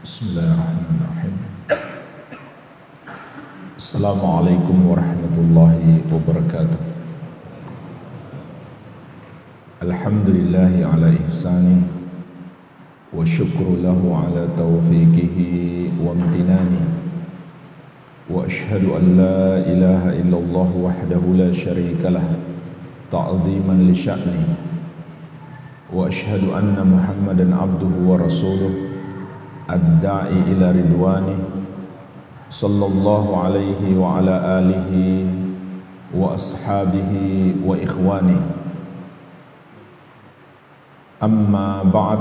Bismillahirrahmanirrahim. Assalamualaikum warahmatullahi wabarakatuh. Alhamdulillahi ala ihsani wa syukru lahu ala taufiqihi wa amtinani. Wa ashhadu an la ilaha illallah wahdahu la syarika lah ta'ziman li sya'ni. Wa ashhadu anna Muhammadan abduhu wa rasuluh ad-da'i ila ridwani sallallahu alaihi wa ala alihi wa ashabihi wa ikhwani. Amma ba'd,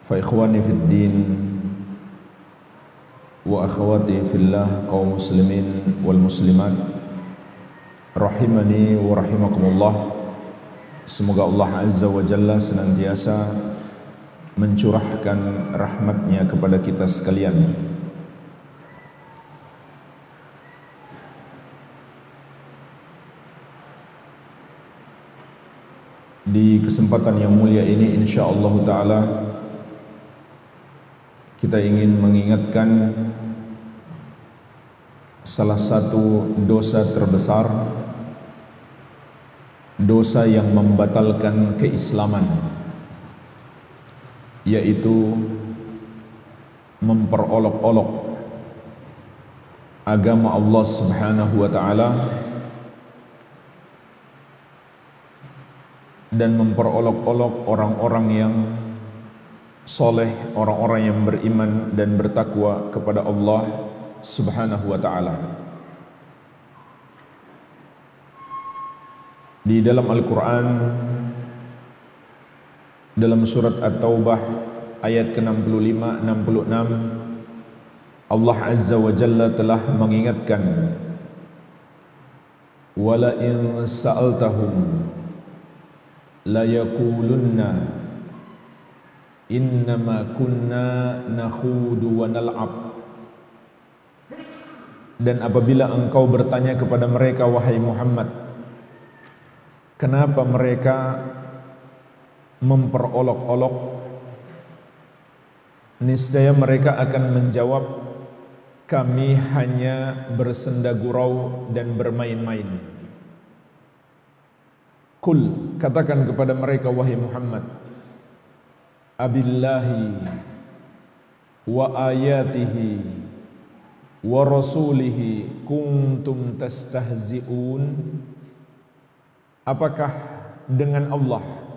fa ikhwani fid din wa akhwati fillah, kaum muslimin wal muslimat rahimani wa rahimakumullah. Semoga Allah Azza wa Jalla senantiasa mencurahkan rahmatnya kepada kita sekalian. Di kesempatan yang mulia ini insyaallah ta'ala kita ingin mengingatkan salah satu dosa terbesar, dosa yang membatalkan keislaman, yaitu memperolok-olok agama Allah Subhanahu wa ta'ala dan memperolok-olok orang-orang yang soleh, orang-orang yang beriman dan bertakwa kepada Allah Subhanahu wa ta'ala. Di dalam Al-Quran, dalam surat At-Taubah ayat ke-65-66, Allah Azza wa Jalla telah mengingatkan, wala in sa'altahum la yaqulunna innama kunna nakhudu wa nal'ab. Dan apabila engkau bertanya kepada mereka, wahai Muhammad, kenapa mereka memperolok-olok, niscaya mereka akan menjawab, kami hanya bersenda gurau dan bermain-main. Kul, katakan kepada mereka wahai Muhammad, abillahi wa ayatihi wa rasulihi kuntum tastahzi'un. Apakah dengan Allah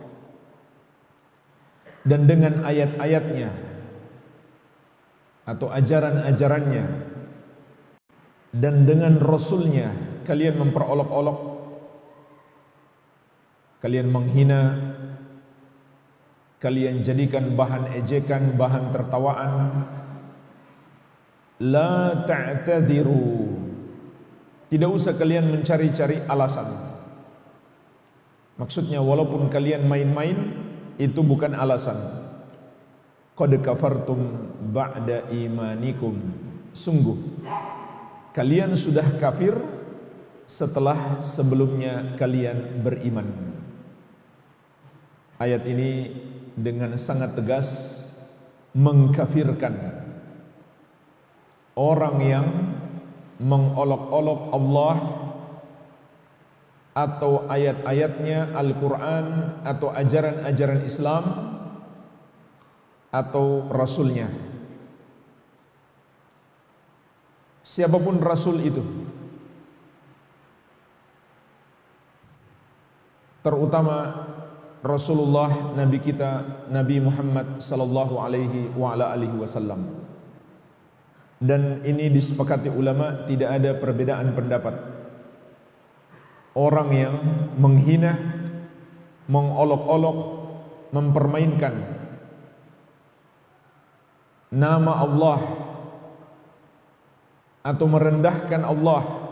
dan dengan ayat-ayatnya atau ajaran-ajarannya dan dengan Rasulnya kalian memperolok-olok, kalian menghina, kalian jadikan bahan ejekan, bahan tertawaan? La ta'tadiru, tidak usah kalian mencari-cari alasan. Maksudnya walaupun kalian main-main, itu bukan alasan. Qad kafartum ba'da imanikum, sungguh kalian sudah kafir setelah sebelumnya kalian beriman. Ayat ini dengan sangat tegas mengkafirkan orang yang mengolok-olok Allah atau ayat-ayatnya, Al-Quran atau ajaran-ajaran Islam atau Rasulnya. Siapapun Rasul itu, terutama Rasulullah, Nabi kita, Nabi Muhammad sallallahu alaihi wa ala alihi wasallam. Dan ini disepakati ulama, tidak ada perbedaan pendapat. Orang yang menghina, mengolok-olok, mempermainkan nama Allah atau merendahkan Allah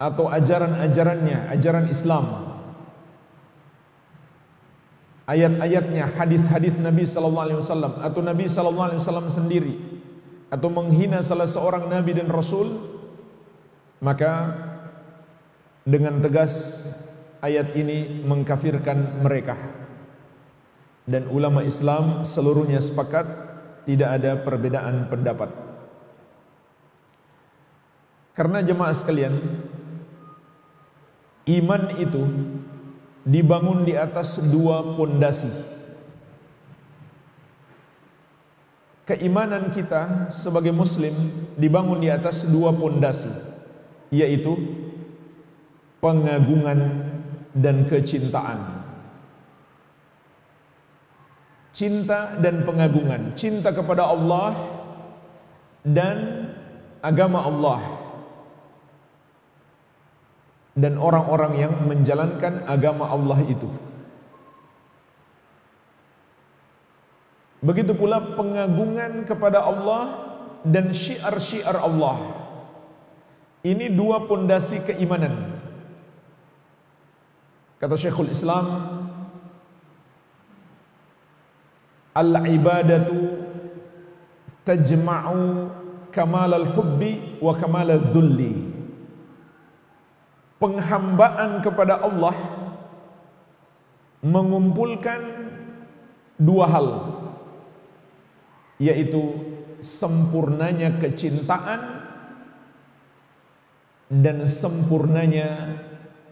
atau ajaran-ajarannya, ajaran Islam, ayat-ayatnya, hadis-hadis Nabi sallallahu alaihi wasallam atau Nabi sallallahu alaihi wasallam sendiri, atau menghina salah seorang nabi dan rasul, maka dengan tegas ayat ini mengkafirkan mereka. dan ulama Islam seluruhnya sepakat tidak ada perbedaan pendapat. Karena jemaah sekalian, iman itu dibangun di atas dua pondasi. Keimanan kita sebagai muslim dibangun di atas dua pondasi, yaitu pengagungan dan kecintaan. Cinta dan pengagungan, cinta kepada Allah dan agama Allah dan orang-orang yang menjalankan agama Allah itu. Begitu pula pengagungan kepada Allah dan syiar-syiar Allah. Ini dua pondasi keimanan. Kata Syekhul Islam, al-ibadatu tajma'u kamal al-hubbi wa kamal al-dhulli. Penghambaan kepada Allah mengumpulkan dua hal, yaitu sempurnanya kecintaan dan sempurnanya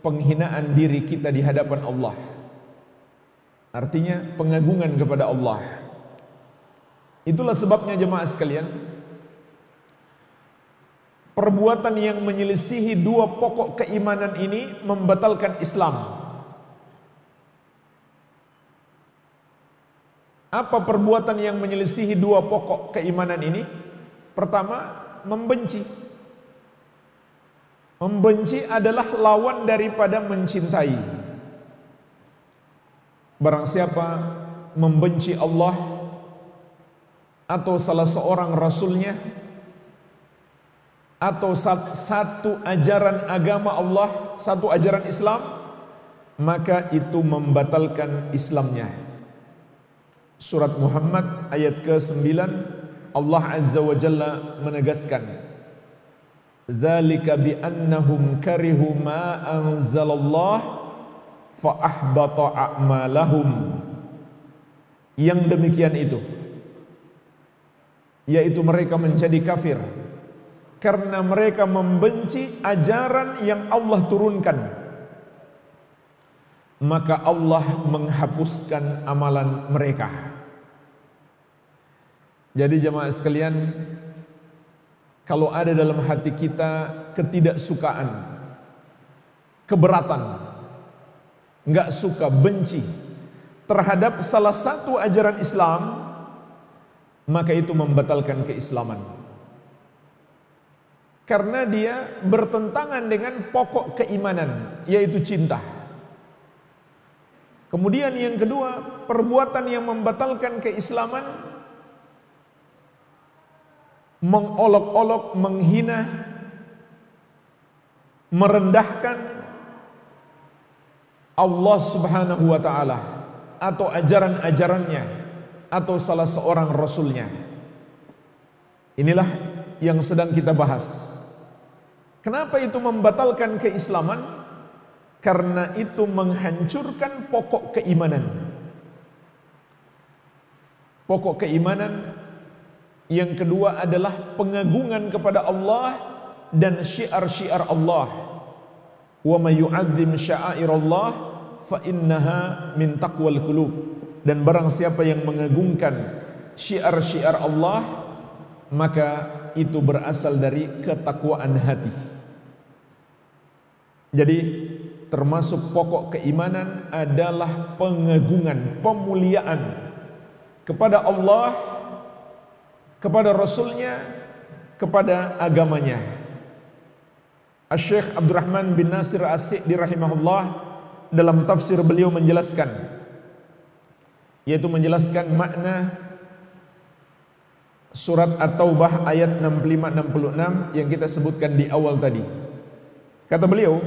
penghinaan diri kita di hadapan Allah. Artinya pengagungan kepada Allah. Itulah sebabnya jemaah sekalian, perbuatan yang menyelisihi dua pokok keimanan ini membatalkan Islam. Apa perbuatan yang menyelisihi dua pokok keimanan ini? Pertama, membenci. Membenci adalah lawan daripada mencintai. Barang siapa membenci Allah atau salah seorang rasulnya atau satu ajaran agama Allah, satu ajaran Islam, maka itu membatalkan Islamnya. Surat Muhammad ayat ke-9, Allah Azza wa Jalla menegaskan, dzalika bi annahum karihu ma anzalallah fa ahbata a'malahum. Yang demikian itu, yaitu mereka menjadi kafir karena mereka membenci ajaran yang Allah turunkan, maka Allah menghapuskan amalan mereka. Jadi jemaah sekalian, kalau ada dalam hati kita ketidaksukaan, keberatan, enggak suka, benci terhadap salah satu ajaran Islam, maka itu membatalkan keislaman. Karena dia bertentangan dengan pokok keimanan, yaitu cinta. Kemudian yang kedua, perbuatan yang membatalkan keislaman, mengolok-olok, menghina, merendahkan Allah Subhanahu wa ta'ala atau ajaran-ajarannya atau salah seorang rasulnya. Inilah yang sedang kita bahas. Kenapa itu membatalkan keislaman? Karena itu menghancurkan pokok keimanan. Pokok keimanan yang kedua adalah pengagungan kepada Allah dan syiar-syiar Allah. Wa may yu'azzim sya'airallah fa innaha min taqwal qulub. Dan barang siapa yang mengagungkan syiar-syiar Allah, maka itu berasal dari ketakwaan hati. Jadi termasuk pokok keimanan adalah pengagungan, pemuliaan kepada Allah, kepada Rasulnya, kepada agamanya. Asy-Syaikh Abdurrahman bin Nasir As-Sa'di rahimahullah dalam tafsir beliau menjelaskan, yaitu menjelaskan makna surat At-Taubah ayat 65-66 yang kita sebutkan di awal tadi. Kata beliau,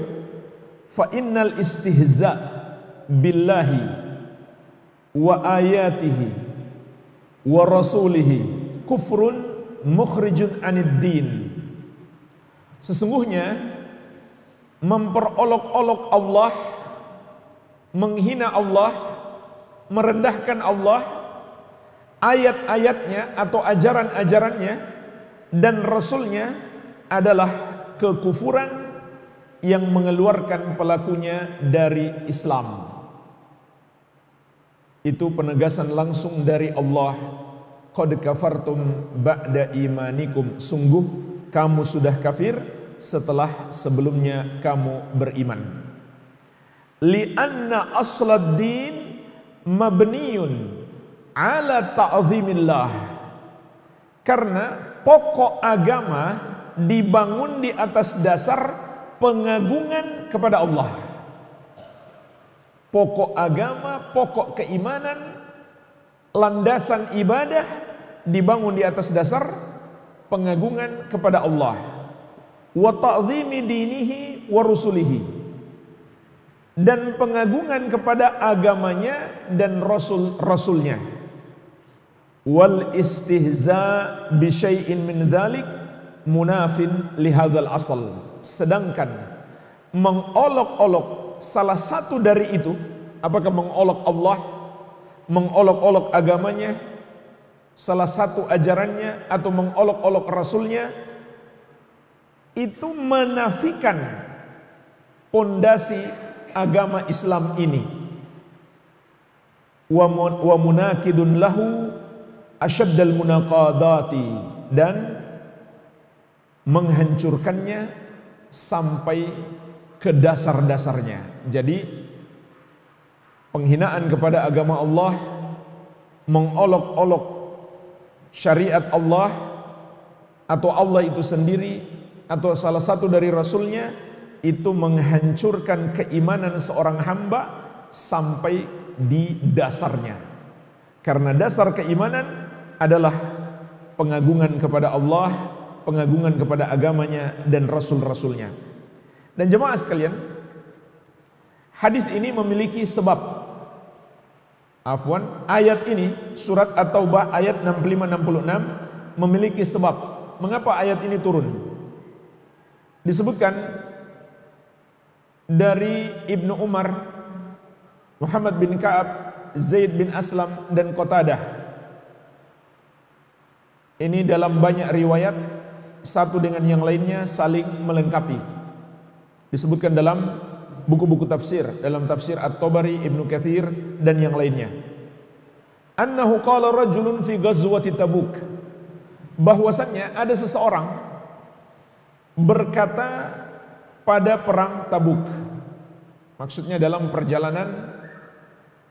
fa innal istihza billahi wa ayatihi wa rasulihi kufrun mukhrijun anid din. Sesungguhnya memperolok-olok Allah, menghina Allah, merendahkan Allah, ayat-ayatnya atau ajaran-ajarannya dan Rasulnya adalah kekufuran yang mengeluarkan pelakunya dari Islam. Itu penegasan langsung dari Allah. Qad kafartum ba'da imanikum. Sungguh kamu sudah kafir setelah sebelumnya kamu beriman. Li'anna aslad din mabniyun ala ta'zimillah. Karena pokok agama dibangun di atas dasar pengagungan kepada Allah. Pokok agama, pokok keimanan, landasan ibadah dibangun di atas dasar pengagungan kepada Allah. Wa ta'zimi dinihi wa rusulihi. Dan pengagungan kepada agamanya dan rasul-rasulnya. Wal istihza bi syai'in min dzalik munafin li hadzal asal. Sedangkan mengolok-olok salah satu dari itu, apakah mengolok Allah, mengolok-olok agamanya, salah satu ajarannya, atau mengolok-olok rasulnya, itu menafikan pondasi agama Islam ini. Wa munakidun lahu asyaddal munaqadati, dan menghancurkannya sampai ke dasar-dasarnya. Jadi penghinaan kepada agama Allah, mengolok-olok syariat Allah atau Allah itu sendiri atau salah satu dari rasulnya, itu menghancurkan keimanan seorang hamba sampai di dasarnya. Karena dasar keimanan adalah pengagungan kepada Allah, pengagungan kepada agamanya dan rasul-rasulnya. Dan jemaah sekalian, hadis ini memiliki sebab. Ayat ini, surat At-Taubah ayat 65-66 memiliki sebab. Mengapa ayat ini turun? Disebutkan dari Ibnu Umar, Muhammad bin Ka'ab, Zaid bin Aslam, dan Qatadah. Ini dalam banyak riwayat, satu dengan yang lainnya saling melengkapi. Disebutkan dalam buku-buku tafsir, dalam tafsir At-Tabari, Ibnu Katsir, dan yang lainnya. Annahu qala rajulun fi ghazwati Tabuk. Bahwasannya ada seseorang berkata pada perang Tabuk. Maksudnya dalam perjalanan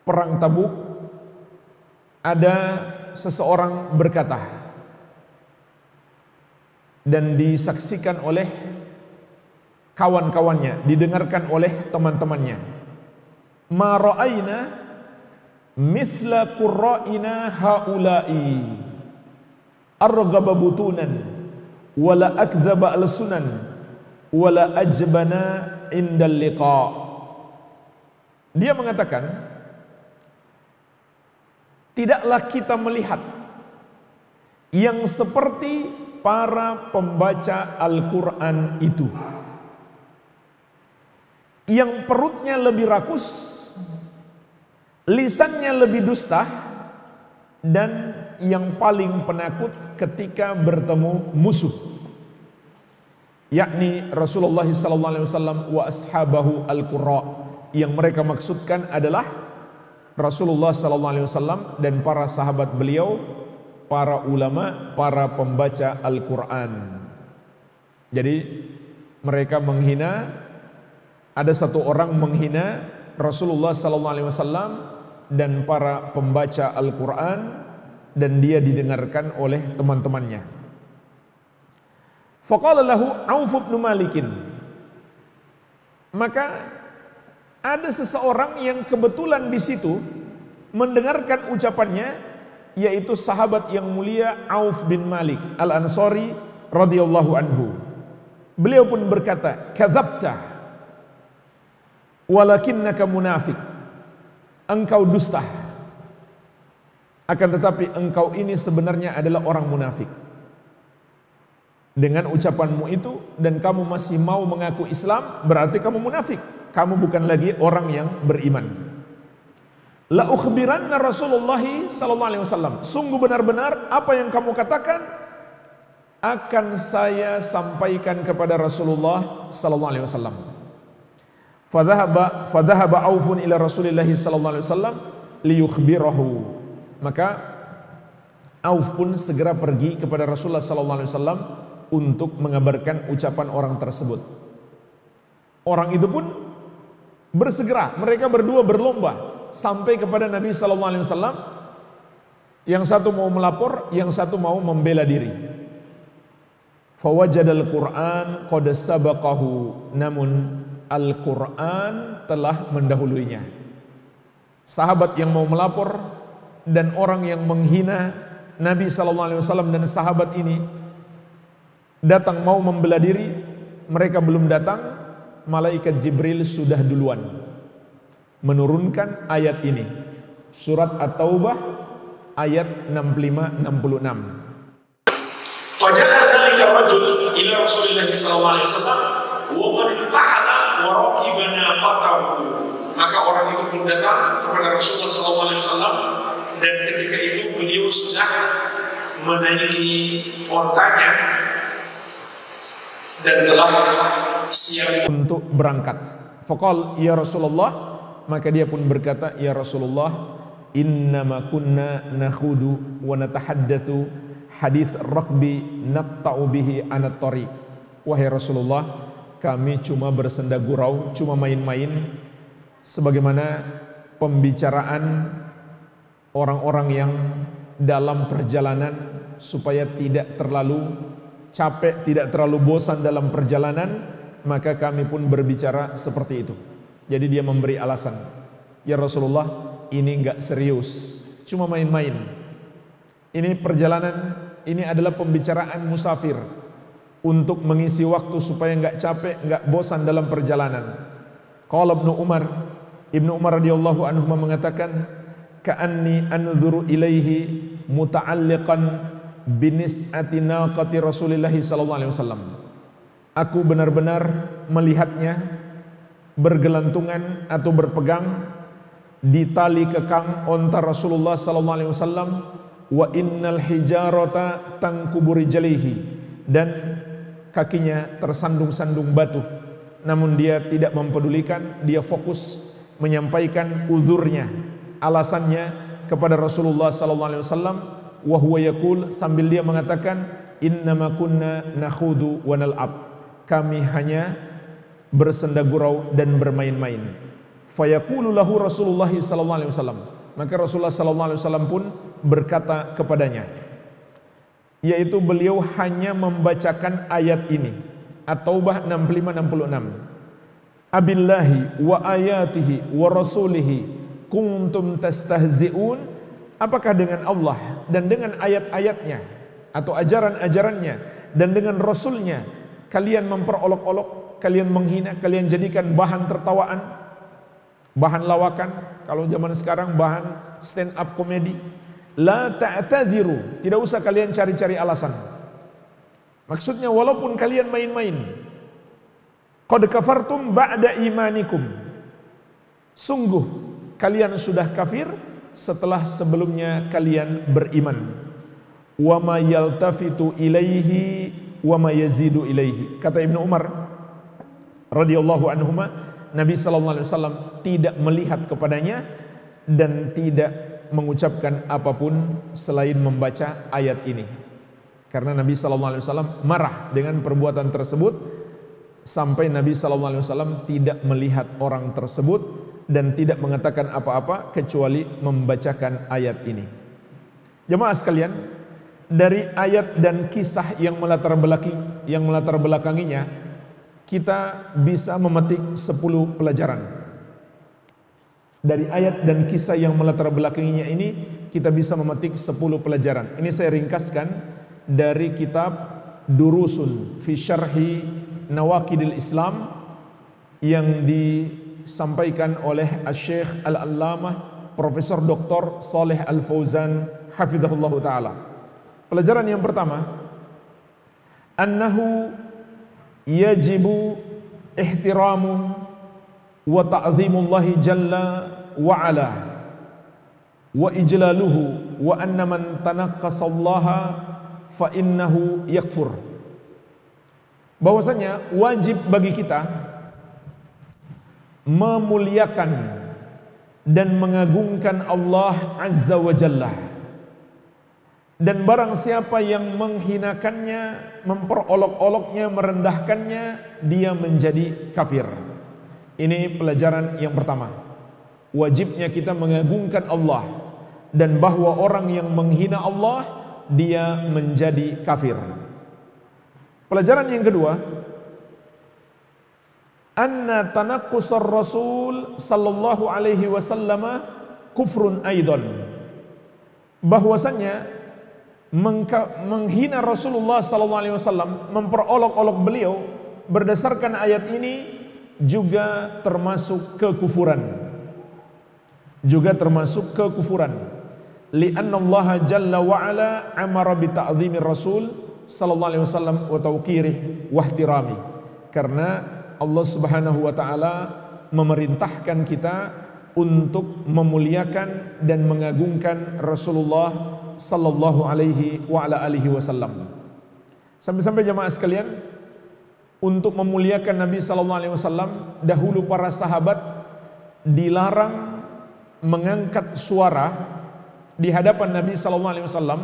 perang Tabuk ada seseorang berkata, dan disaksikan oleh kawan-kawannya, didengarkan oleh teman-temannya. Ma ra'ayna mithla qurra'ina haula'i arghaba butunan wala akdzaba al-sunan wala ajbana indal liqa. Dia mengatakan, tidaklah kita melihat yang seperti para pembaca Al-Quran itu, yang perutnya lebih rakus, lisannya lebih dusta, dan yang paling penakut ketika bertemu musuh, yakni Rasulullah SAW wa ashabahu al-qurra. Yang mereka maksudkan adalah Rasulullah SAW dan para sahabat beliau, para ulama, para pembaca Al-Quran. Jadi mereka menghina, ada satu orang menghina Rasulullah SAW dan para pembaca Al-Quran, dan dia didengarkan oleh teman-temannya. Faqala lahu Auf bin Malik. Maka ada seseorang yang kebetulan di situ mendengarkan ucapannya, yaitu sahabat yang mulia Auf bin Malik Al-Ansari radhiyallahu anhu. Beliau pun berkata, kadzabta walakinnaka munafik. Engkau dusta, akan tetapi engkau ini sebenarnya adalah orang munafik. Dengan ucapanmu itu dan kamu masih mau mengaku Islam, berarti kamu munafik. Kamu bukan lagi orang yang beriman. La ukhbiranna Rasulullah sallallahu alaihi wasallam. Sungguh benar-benar apa yang kamu katakan akan saya sampaikan kepada Rasulullah sallallahu alaihi wasallam. Fadhahaba Aufun ila Rasulillah sallallahu alaihi wasallam liyukhbirahu. Maka Auf pun segera pergi kepada Rasulullah sallallahu alaihi wasallam untuk mengabarkan ucapan orang tersebut. Orang itu pun bersegera, mereka berdua berlomba sampai kepada Nabi sallallahu alaihi wasallam. Yang satu mau melapor, yang satu mau membela diri. Fawajadal Qur'an qad sabaqahu, namun Al-Quran telah mendahuluinya. Sahabat yang mau melapor dan orang yang menghina Nabi SAW dan sahabat ini datang mau membela diri, mereka belum datang, malaikat Jibril sudah duluan menurunkan ayat ini. Surat At-Taubah ayat 65-66. Faja'a dzalika rajul ila Rasulillah sallallahu alaihi wasallam wa qad tahada wa raqibana qatahu. Maka orang itu pun datang kepada Rasulullah sallallahu alaihi wasallam, dan ketika itu beliau sudah menaiki ontanya dan telah siap untuk berangkat. Faqal ya Rasulullah, maka dia pun berkata, ya Rasulullah, innama kunna nakhudu wa natahaddatsu hadits raqbi naqta'u bihi anat tariq. Wahai Rasulullah, kami cuma bersenda gurau, cuma main-main, sebagaimana pembicaraan orang-orang yang dalam perjalanan supaya tidak terlalu capek, tidak terlalu bosan dalam perjalanan, maka kami pun berbicara seperti itu. Jadi dia memberi alasan, ya Rasulullah, ini enggak serius, cuma main-main. Ini perjalanan, ini adalah pembicaraan musafir untuk mengisi waktu supaya enggak capek, enggak bosan dalam perjalanan. Qala Ibnu Umar radhiyallahu anhu mengatakan, ka'anni anzuru ilaihi muta'alliqan binis'ati naqati Rasulillah sallallahu alaihi wasallam. Aku benar-benar melihatnya bergelantungan atau berpegang di tali kekang onta Rasulullah sallallahu alaihi wasallam, wa innal hijarata tankubu rijalihi, dan kakinya tersandung-sandung batu, namun dia tidak mempedulikan, dia fokus menyampaikan uzurnya, alasannya kepada Rasulullah sallallahu alaihi wasallam, wa huwa yaqul, sambil dia mengatakan, innama kunna nakhudu wa nal'ab, kami hanya bersenda gurau dan bermain-main. Fayaqulu lahu Rasulullah sallallahu alaihi wasallam, maka Rasulullah sallallahu alaihi wasallam pun berkata kepadanya, yaitu beliau hanya membacakan ayat ini, At-Taubah 65-66. Abillahi wa ayatihi wa rasulihi kuntum tastahzi'un, apakah dengan Allah dan dengan ayat-ayatnya atau ajaran-ajarannya dan dengan Rasulnya kalian memperolok-olok, kalian menghina, kalian jadikan bahan tertawaan, bahan lawakan, kalau zaman sekarang bahan stand up komedi. La ta'tadhiru, tidak usah kalian cari-cari alasan. Maksudnya walaupun kalian main-main, qad kafartum ba'da imanikum, sungguh kalian sudah kafir setelah sebelumnya kalian beriman. Wa ma yaltafitu ilaihi wa ma yazidu ilaihi. Kata Ibnu Umar radhiyallahu anhuma, Nabi sallallahu alaihi wasallam tidak melihat kepadanya dan tidak mengucapkan apapun selain membaca ayat ini. Karena Nabi sallallahu alaihi wasallam marah dengan perbuatan tersebut, sampai Nabi sallallahu alaihi wasallam tidak melihat orang tersebut dan tidak mengatakan apa-apa kecuali membacakan ayat ini. Jemaah sekalian, dari ayat dan kisah yang melatar belakanginya, kita bisa memetik 10 pelajaran. Dari ayat dan kisah yang melatar belakanginya ini, kita bisa memetik 10 pelajaran. Ini saya ringkaskan dari kitab Durusun fi Syarhi Nawaqidil Islam yang disampaikan oleh Asy-Syaikh Al-Allamah Profesor Dr. Shalih Al-Fauzan hafizahullah taala. Pelajaran yang pertama, annahu yajibu ihtiramu wa ta'zimullahi jalla wa ala wa ijlaluhu wa anna man tanaqqasallaha fa innahu yakfur. Bahwasanya wajib bagi kita memuliakan dan mengagungkan Allah Azza wa Jalla, dan barang siapa yang menghinakannya, memperolok-oloknya, merendahkannya, dia menjadi kafir. Ini pelajaran yang pertama. Wajibnya kita mengagungkan Allah, dan bahwa orang yang menghina Allah dia menjadi kafir. Pelajaran yang kedua, anna tanaqqusar Rasul sallallahu alaihi wasallam kufrun aidan. Bahwasanya menghina Rasulullah sallallahu alaihi wasallam, memperolok-olok beliau berdasarkan ayat ini juga termasuk kekufuran. Juga termasuk kekufuran. Li'anna Allah jalla wa ala amara bi ta'zimi Rasul sallallahu alaihi wasallam wa tawqirih wa ihtirami. Karena Allah Subhanahu wa taala memerintahkan kita untuk memuliakan dan mengagungkan Rasulullah sallallahu alaihi wa ala alihi wasallam. Sampai-sampai jemaah sekalian, untuk memuliakan Nabi sallallahu alaihi wasallam, dahulu para sahabat dilarang mengangkat suara di hadapan Nabi sallallahu alaihi wasallam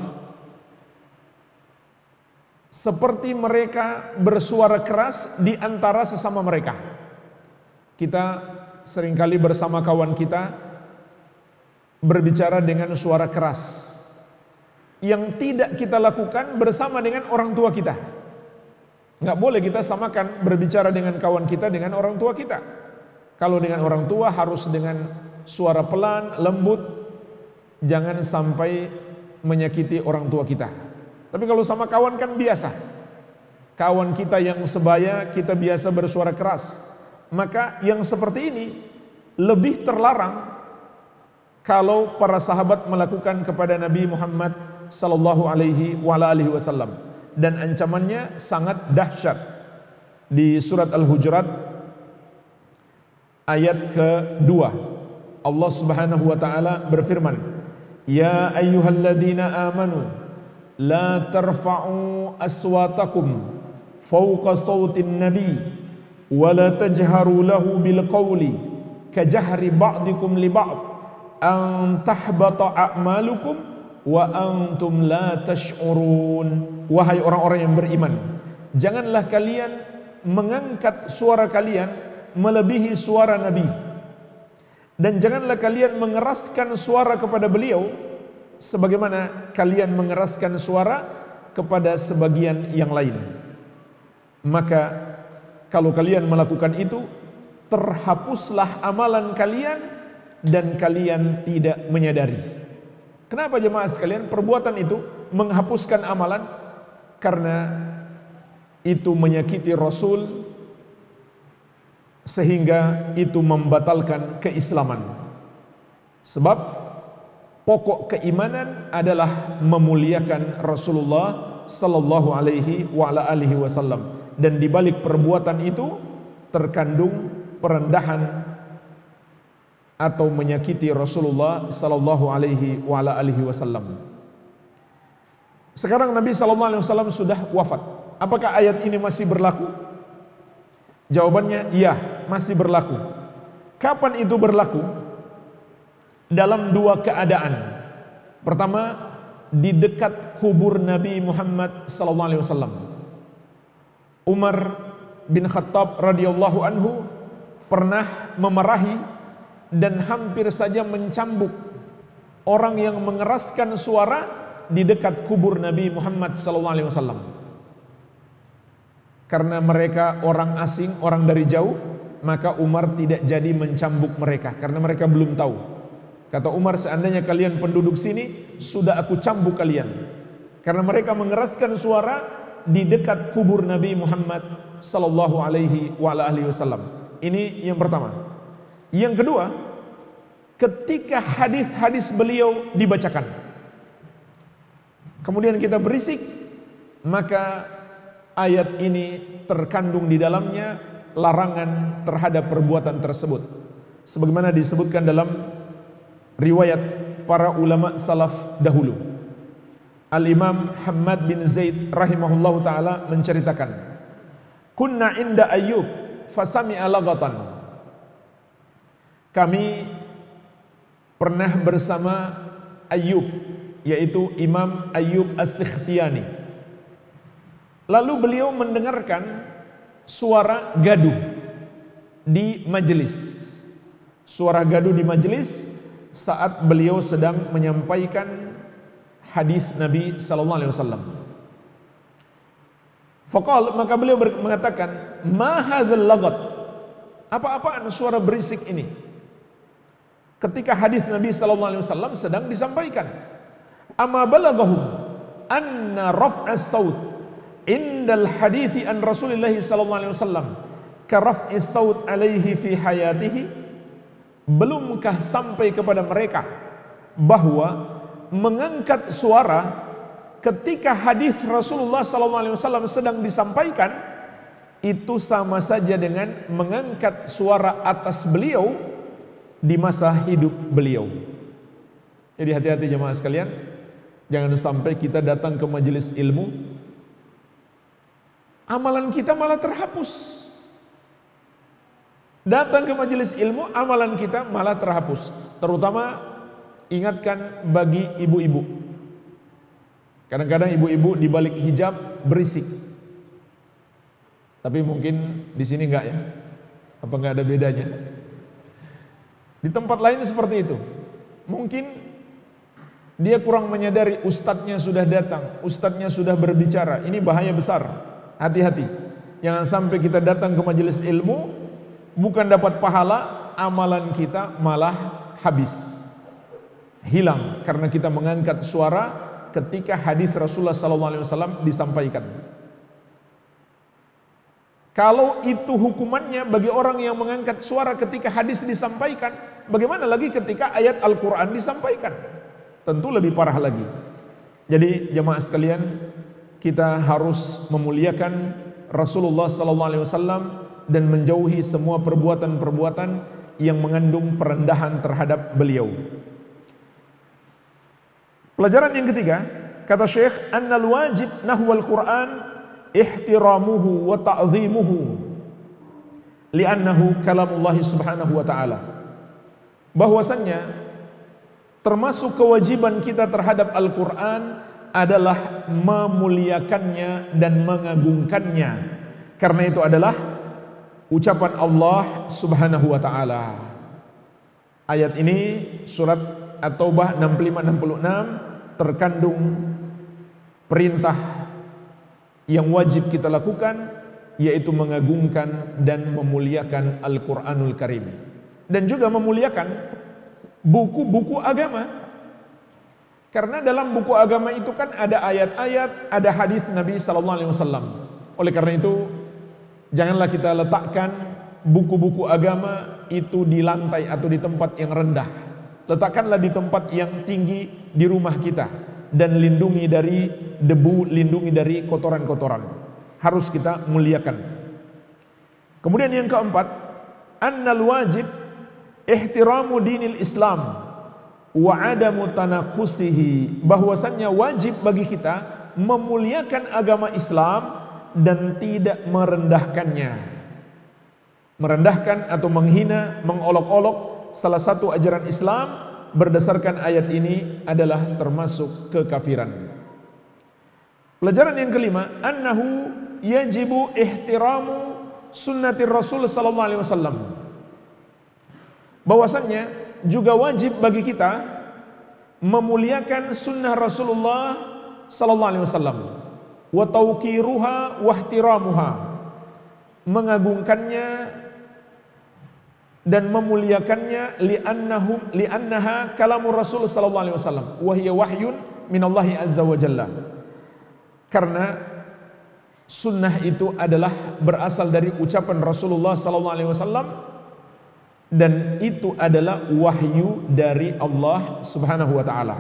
seperti mereka bersuara keras di antara sesama mereka. Kita seringkali bersama kawan kita berbicara dengan suara keras, yang tidak kita lakukan bersama dengan orang tua kita. Nggak boleh kita samakan berbicara dengan kawan kita dengan orang tua kita. Kalau dengan orang tua harus dengan suara pelan, lembut, jangan sampai menyakiti orang tua kita. Tapi kalau sama kawan kan biasa. Kawan kita yang sebaya, kita biasa bersuara keras. Maka yang seperti ini lebih terlarang kalau para sahabat melakukan kepada Nabi Muhammad sallallahu alaihi wasallam, dan ancamannya sangat dahsyat. Di surat Al-Hujurat ayat ke-2 Allah Subhanahu wa taala berfirman, "Ya ayyuhalladzina amanu la tarfa'u aswatakum fawqa sawtin nabi wa la tajharu lahu bil qawli kajahri ba'dikum li ba'd an tahbata a'malukum wa antum la tash'urun." Wahai orang-orang yang beriman, janganlah kalian mengangkat suara kalian melebihi suara Nabi, dan janganlah kalian mengeraskan suara kepada beliau sebagaimana kalian mengeraskan suara kepada sebagian yang lain. Maka kalau kalian melakukan itu, terhapuslah amalan kalian dan kalian tidak menyadari. Kenapa jemaah sekalian perbuatan itu menghapuskan amalan? Karena itu menyakiti Rasul, sehingga itu membatalkan keislaman. Sebab pokok keimanan adalah memuliakan Rasulullah sallallahu alaihi wasallam, dan di balik perbuatan itu terkandung perendahan atau menyakiti Rasulullah sallallahu alaihi wasallam. Sekarang Nabi sallallahu alaihi wasallam sudah wafat. Apakah ayat ini masih berlaku? Jawabannya iya, masih berlaku. Kapan itu berlaku? Dalam dua keadaan. Pertama, di dekat kubur Nabi Muhammad SAW. Umar bin Khattab radhiyallahu anhu pernah memarahi dan hampir saja mencambuk orang yang mengeraskan suara di dekat kubur Nabi Muhammad SAW. Karena mereka orang asing, orang dari jauh, maka Umar tidak jadi mencambuk mereka karena mereka belum tahu. Kata Umar, seandainya kalian penduduk sini, sudah aku cambuk kalian. Karena mereka mengeraskan suara di dekat kubur Nabi Muhammad sallallahu alaihi wasallam. Ini yang pertama. Yang kedua, ketika hadis-hadis beliau dibacakan, kemudian kita berisik, maka ayat ini terkandung di dalamnya larangan terhadap perbuatan tersebut. Sebagaimana disebutkan dalam riwayat para ulama salaf dahulu. Al-Imam Hammad bin Zaid rahimahullahu ta'ala menceritakan, kunna inda Ayyub fasami'a lagatan. Kami pernah bersama Ayyub, yaitu Imam Ayyub As-Sikhtiyani. Lalu beliau mendengarkan suara gaduh di majelis. Suara gaduh di majelis saat beliau sedang menyampaikan hadis Nabi sallallahu alaihi wasallam. Faqal, maka beliau mengatakan, "Ma hadzal lagat?" Apa-apaan suara berisik ini? Ketika hadis Nabi sallallahu alaihi wasallam sedang disampaikan. Amma balagahum anna raf'as saut indal hadithi an Rasulillah sallallahu alaihi wasallam ka raf'is saut alaihi fi hayatihi. Belumkah sampai kepada mereka bahwa mengangkat suara ketika hadis Rasulullah SAW sedang disampaikan itu sama saja dengan mengangkat suara atas beliau di masa hidup beliau. Jadi hati-hati jemaah sekalian, jangan sampai kita datang ke majelis ilmu, amalan kita malah terhapus. Datang ke majelis ilmu, amalan kita malah terhapus. Terutama ingatkan bagi ibu-ibu. Kadang-kadang ibu-ibu di balik hijab berisik. Tapi mungkin di sini enggak ya? Apa enggak ada bedanya? Di tempat lain seperti itu. Mungkin dia kurang menyadari ustadznya sudah datang, ustadznya sudah berbicara. Ini bahaya besar. Hati-hati. Jangan sampai kita datang ke majelis ilmu, bukan dapat pahala, amalan kita malah habis, hilang karena kita mengangkat suara ketika hadis Rasulullah SAW disampaikan. Kalau itu hukumannya bagi orang yang mengangkat suara ketika hadis disampaikan, bagaimana lagi ketika ayat Al-Quran disampaikan? Tentu lebih parah lagi. Jadi jemaah sekalian, kita harus memuliakan Rasulullah SAW dan menjauhi semua perbuatan-perbuatan yang mengandung perendahan terhadap beliau. Pelajaran yang ketiga, kata Syekh, annal wajib nahwal Quran ihtiramuhu wa ta'zimuhu li'annahu kalamullah subhanahu wa ta'ala. Bahwasannya termasuk kewajiban kita terhadap Al-Quran adalah memuliakannya dan mengagungkannya, karena itu adalah ucapan Allah subhanahu wa ta'ala. Ayat ini surat At-Taubah 65-66 terkandung perintah yang wajib kita lakukan, yaitu mengagungkan dan memuliakan Al-Quranul Karim, dan juga memuliakan buku-buku agama. Karena dalam buku agama itu kan ada ayat-ayat, ada hadis Nabi SAW. Oleh karena itu, janganlah kita letakkan buku-buku agama itu di lantai atau di tempat yang rendah. Letakkanlah di tempat yang tinggi di rumah kita, dan lindungi dari debu, lindungi dari kotoran-kotoran. Harus kita muliakan. Kemudian yang keempat, annal wajib ihtiramu dinil Islam wa adamu tanaqusihi. Bahwasannya wajib bagi kita memuliakan agama Islam dan tidak merendahkannya. Merendahkan atau menghina, mengolok-olok salah satu ajaran Islam berdasarkan ayat ini adalah termasuk kekafiran. Pelajaran yang kelima, annahu yajibu ihtiramu sunnatir Rasul sallallahu alaihi wasallam. Bahwasannya juga wajib bagi kita memuliakan sunnah Rasulullah sallallahu alaihi wasallam, wa tauqiruha wa ihtiramuha, mengagungkannya dan memuliakannya, li'annaha kalamur Rasul sallallahu alaihi wasallam wa hiya wahyun minallahi azza wa jalla. Karena sunnah itu adalah berasal dari ucapan Rasulullah sallallahu alaihi wasallam, dan itu adalah wahyu dari Allah subhanahu wa ta'ala.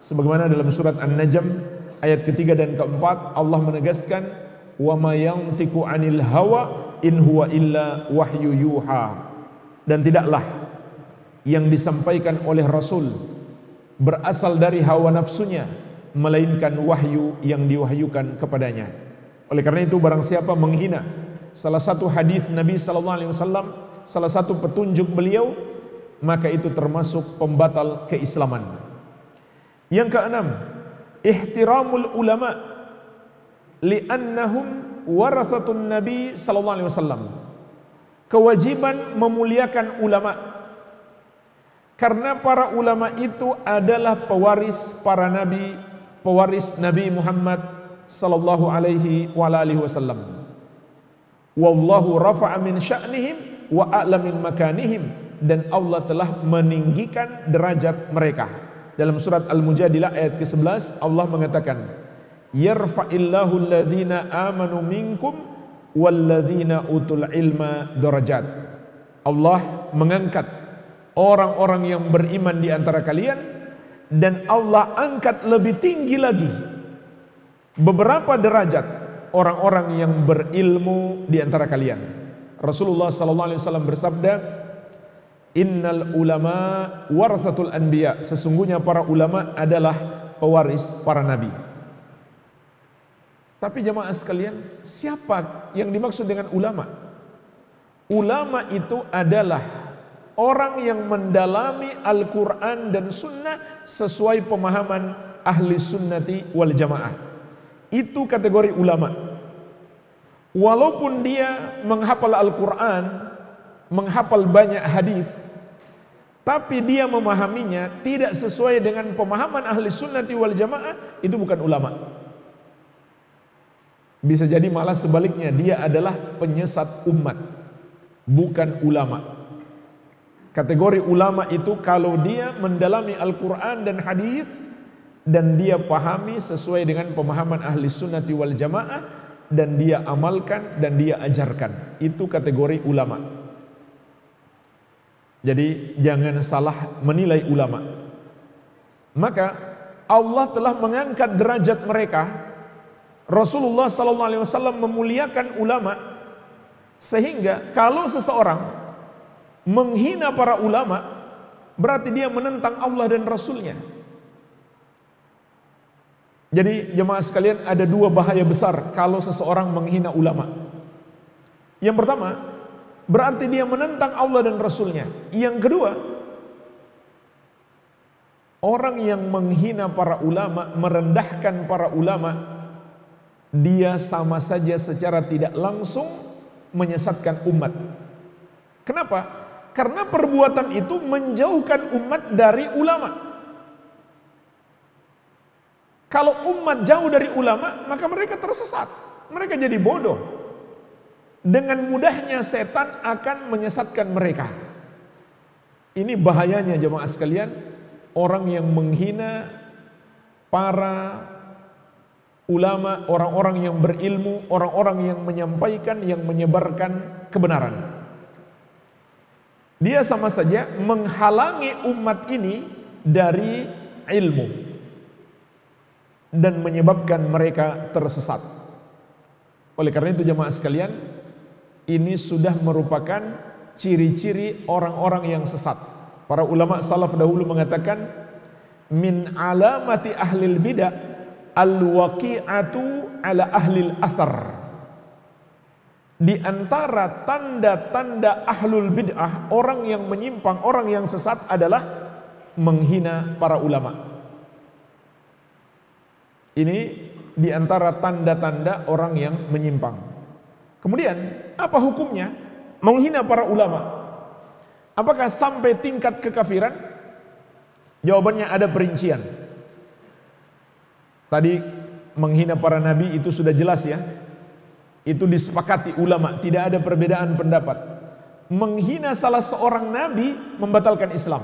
Sebagaimana dalam surat An-Najm ayat ketiga dan keempat, Allah menegaskan, wa ma yantiqu 'anil hawa in huwa illa wahyu yuha. Dan tidaklah yang disampaikan oleh Rasul berasal dari hawa nafsunya, melainkan wahyu yang diwahyukan kepadanya. Oleh karena itu, barang siapa menghina salah satu hadis Nabi sallallahu alaihi wasallam, salah satu petunjuk beliau, maka itu termasuk pembatal keislaman. Yang keenam, ihtiramul ulama li'annahum warathatun Nabi sallallahu alaihi wasallam. Kewajiban memuliakan ulama, karena para ulama itu adalah pewaris para nabi, pewaris Nabi Muhammad sallallahu alaihi wasallam. Wallahu rafa'a min sya'nihim wa a'la min makanihim, dan Allah telah meninggikan derajat mereka. Dalam surat Al-Mujadilah ayat ke-11 Allah mengatakan, yarfa'illahu alladhina amanu minkum walladzina utul ilma darajat. Allah mengangkat orang-orang yang beriman di antara kalian, dan Allah angkat lebih tinggi lagi beberapa derajat orang-orang yang berilmu di antara kalian. Rasulullah sallallahu alaihi wasallam bersabda, innal ulama warathatul anbiya, sesungguhnya para ulama adalah pewaris para nabi. Tapi jemaah sekalian, siapa yang dimaksud dengan ulama? Ulama itu adalah orang yang mendalami Al-Quran dan Sunnah sesuai pemahaman ahli sunnati wal jamaah. Itu kategori ulama. Walaupun dia menghafal Al-Quran, menghafal banyak hadis, tapi dia memahaminya tidak sesuai dengan pemahaman ahli sunnati wal jamaah, itu bukan ulama. Bisa jadi malah sebaliknya, dia adalah penyesat umat, bukan ulama. Kategori ulama itu kalau dia mendalami Al-Quran dan hadis dan dia pahami sesuai dengan pemahaman ahli sunnati wal jamaah, dan dia amalkan dan dia ajarkan, itu kategori ulama. Jadi jangan salah menilai ulama. Maka Allah telah mengangkat derajat mereka. Rasulullah sallallahu alaihi wasallam memuliakan ulama, sehingga kalau seseorang menghina para ulama, berarti dia menentang Allah dan Rasulnya. Jadi jemaah sekalian, ada dua bahaya besar kalau seseorang menghina ulama. Yang pertama, berarti dia menentang Allah dan Rasulnya. Yang kedua, orang yang menghina para ulama, merendahkan para ulama, dia sama saja secara tidak langsung menyesatkan umat. Kenapa? Karena perbuatan itu menjauhkan umat dari ulama. Kalau umat jauh dari ulama, maka mereka tersesat, mereka jadi bodoh. Dengan mudahnya setan akan menyesatkan mereka. Ini bahayanya jemaah sekalian, orang yang menghina para ulama, orang-orang yang berilmu, orang-orang yang menyampaikan, yang menyebarkan kebenaran. Dia sama saja menghalangi umat ini dari ilmu dan menyebabkan mereka tersesat. Oleh karena itu jemaah sekalian, ini sudah merupakan ciri-ciri orang-orang yang sesat. Para ulama salaf dahulu mengatakan, min alamati ahlil bidah al-waqi'atu ala ahlil athar. Di antara tanda-tanda ahlul bid'ah, orang yang menyimpang, orang yang sesat adalah menghina para ulama. Ini di antara tanda-tanda orang yang menyimpang. Kemudian, apa hukumnya menghina para ulama? Apakah sampai tingkat kekafiran? Jawabannya ada perincian. Tadi menghina para nabi itu sudah jelas ya. Itu disepakati ulama, tidak ada perbedaan pendapat. Menghina salah seorang nabi membatalkan Islam,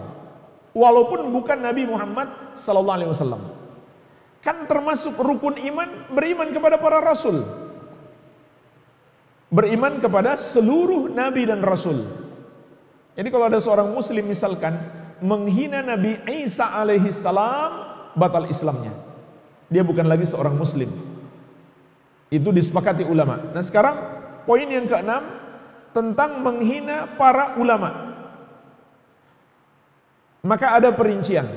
walaupun bukan Nabi Muhammad sallallahu alaihi wasallam. Kan termasuk rukun iman, beriman kepada para rasul, beriman kepada seluruh nabi dan rasul. Jadi kalau ada seorang muslim misalkan menghina Nabi Isa alaihi salam, batal Islamnya. Dia bukan lagi seorang muslim. Itu disepakati ulama. Nah sekarang poin yang keenam tentang menghina para ulama. Maka ada perincian.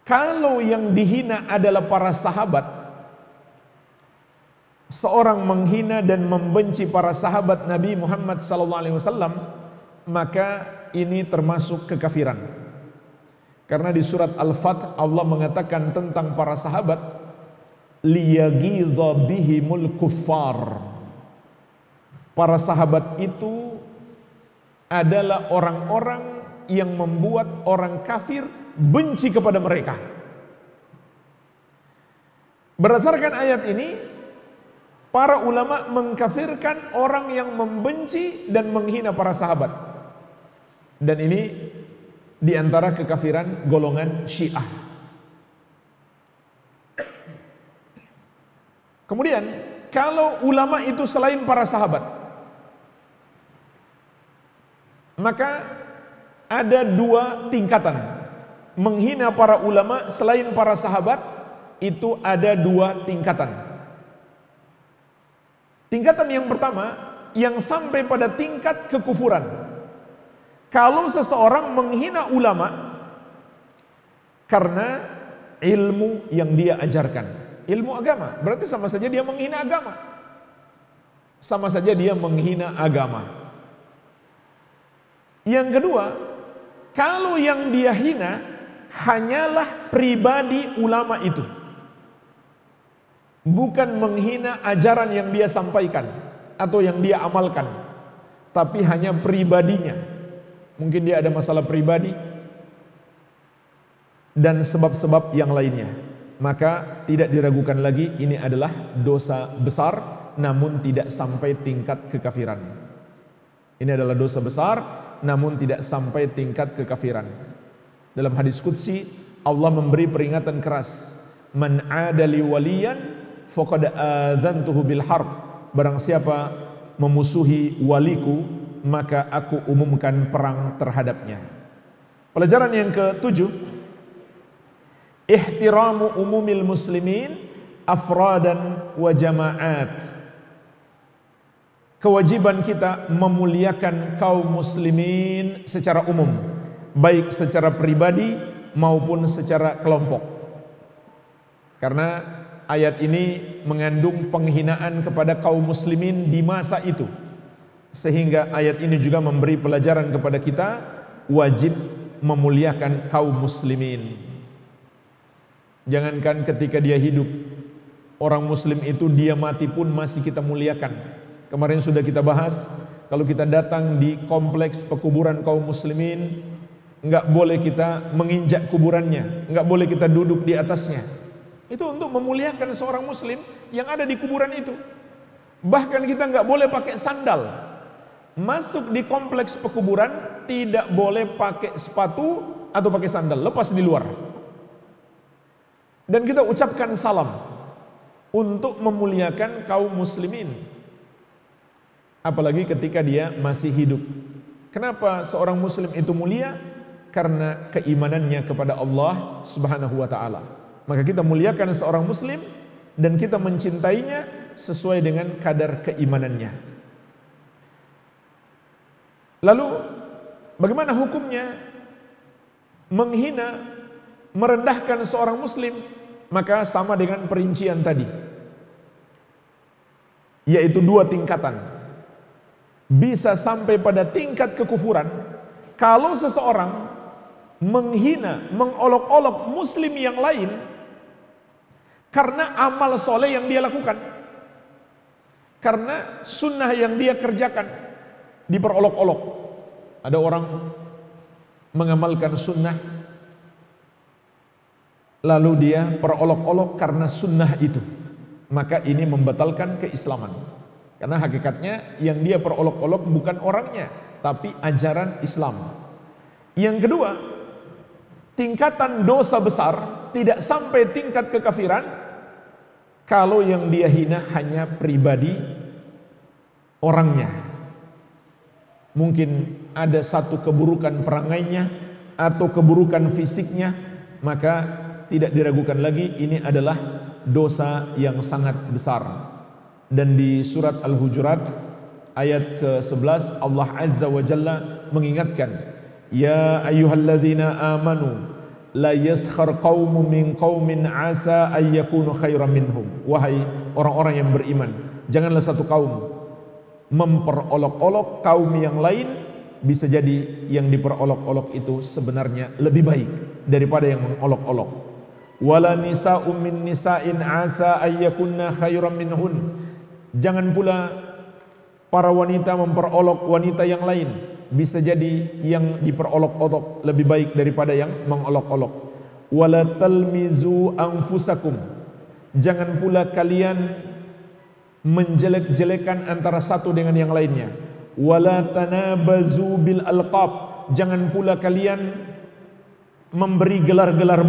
Kalau yang dihina adalah para sahabat, seorang menghina dan membenci para sahabat Nabi Muhammad SAW, maka ini termasuk kekafiran. Karena di surat Al-Fath Allah mengatakan tentang para sahabat, liyaghidha bihimul kuffar. Para sahabat itu adalah orang-orang yang membuat orang kafir benci kepada mereka. Berdasarkan ayat ini, para ulama mengkafirkan orang yang membenci dan menghina para sahabat. Dan ini di antara kekafiran golongan Syiah. Kemudian, kalau ulama itu selain para sahabat, maka ada dua tingkatan. Menghina para ulama selain para sahabat itu ada dua tingkatan. Tingkatan yang pertama, yang sampai pada tingkat kekufuran. Kalau seseorang menghina ulama karena ilmu yang dia ajarkan, ilmu agama, berarti sama saja dia menghina agama. Sama saja dia menghina agama. Yang kedua, kalau yang dia hina hanyalah pribadi ulama itu, bukan menghina ajaran yang dia sampaikan atau yang dia amalkan, tapi hanya pribadinya. Mungkin dia ada masalah pribadi dan sebab-sebab yang lainnya, maka tidak diragukan lagi ini adalah dosa besar, namun tidak sampai tingkat kekafiran. Ini adalah dosa besar, namun tidak sampai tingkat kekafiran. Dalam hadis qudsi Allah memberi peringatan keras, man adali waliyan faqad adzantuhu bil harb. Barang siapa memusuhi waliku, maka aku umumkan perang terhadapnya. Pelajaran yang ke-7, ihtiramu umumil muslimin afradan wa jama'at. Kewajiban kita memuliakan kaum muslimin secara umum, baik secara pribadi maupun secara kelompok. Karena ayat ini mengandung penghinaan kepada kaum muslimin di masa itu. Sehingga ayat ini juga memberi pelajaran kepada kita, wajib memuliakan kaum muslimin. Jangankan ketika dia hidup, orang muslim itu dia mati pun masih kita muliakan. Kemarin sudah kita bahas, kalau kita datang di kompleks pekuburan kaum muslimin, enggak boleh kita menginjak kuburannya, enggak boleh kita duduk di atasnya. Itu untuk memuliakan seorang muslim yang ada di kuburan itu. Bahkan kita enggak boleh pakai sandal. Masuk di kompleks pekuburan tidak boleh pakai sepatu atau pakai sandal, lepas di luar. Dan kita ucapkan salam untuk memuliakan kaum muslimin, apalagi ketika dia masih hidup. Kenapa seorang muslim itu mulia? Karena keimanannya kepada Allah Subhanahu wa ta'ala. Maka kita muliakan seorang muslim dan kita mencintainya sesuai dengan kadar keimanannya. Lalu bagaimana hukumnya menghina, merendahkan seorang muslim? Maka sama dengan perincian tadi, yaitu dua tingkatan. Bisa sampai pada tingkat kekufuran kalau seseorang menghina, mengolok-olok muslim yang lain karena amal soleh yang dia lakukan, karena sunnah yang dia kerjakan diperolok-olok. Ada orang mengamalkan sunnah, lalu dia perolok-olok karena sunnah itu, maka ini membatalkan keislaman. Karena hakikatnya yang dia perolok-olok bukan orangnya, tapi ajaran Islam. Yang kedua, tingkatan dosa besar tidak sampai tingkat kekafiran kalau yang dia hina hanya pribadi orangnya. Mungkin ada satu keburukan perangainya atau keburukan fisiknya, maka tidak diragukan lagi ini adalah dosa yang sangat besar. Dan di surat Al-Hujurat ayat ke-11 Allah Azza wa Jalla mengingatkan, ya ayyuhalladzina amanu la yaskhar qaumun min qaumin asa ay yakunu khairan minhum. Wahai orang-orang yang beriman, janganlah satu kaum memperolok-olok kaum yang lain, bisa jadi yang diperolok-olok itu sebenarnya lebih baik daripada yang mengolok-olok. Wala nisa'un min nisa'in asa ay yakunna khairan minhun. Jangan pula para wanita memperolok wanita yang lain, bisa jadi yang diperolok-olok lebih baik daripada yang mengolok-olok. Wala talmizu anfusakum. Jangan pula kalian menjelek-jelekan antara satu dengan yang lainnya. Wala tanabazu bil alqab. Jangan pula kalian memberi gelar-gelar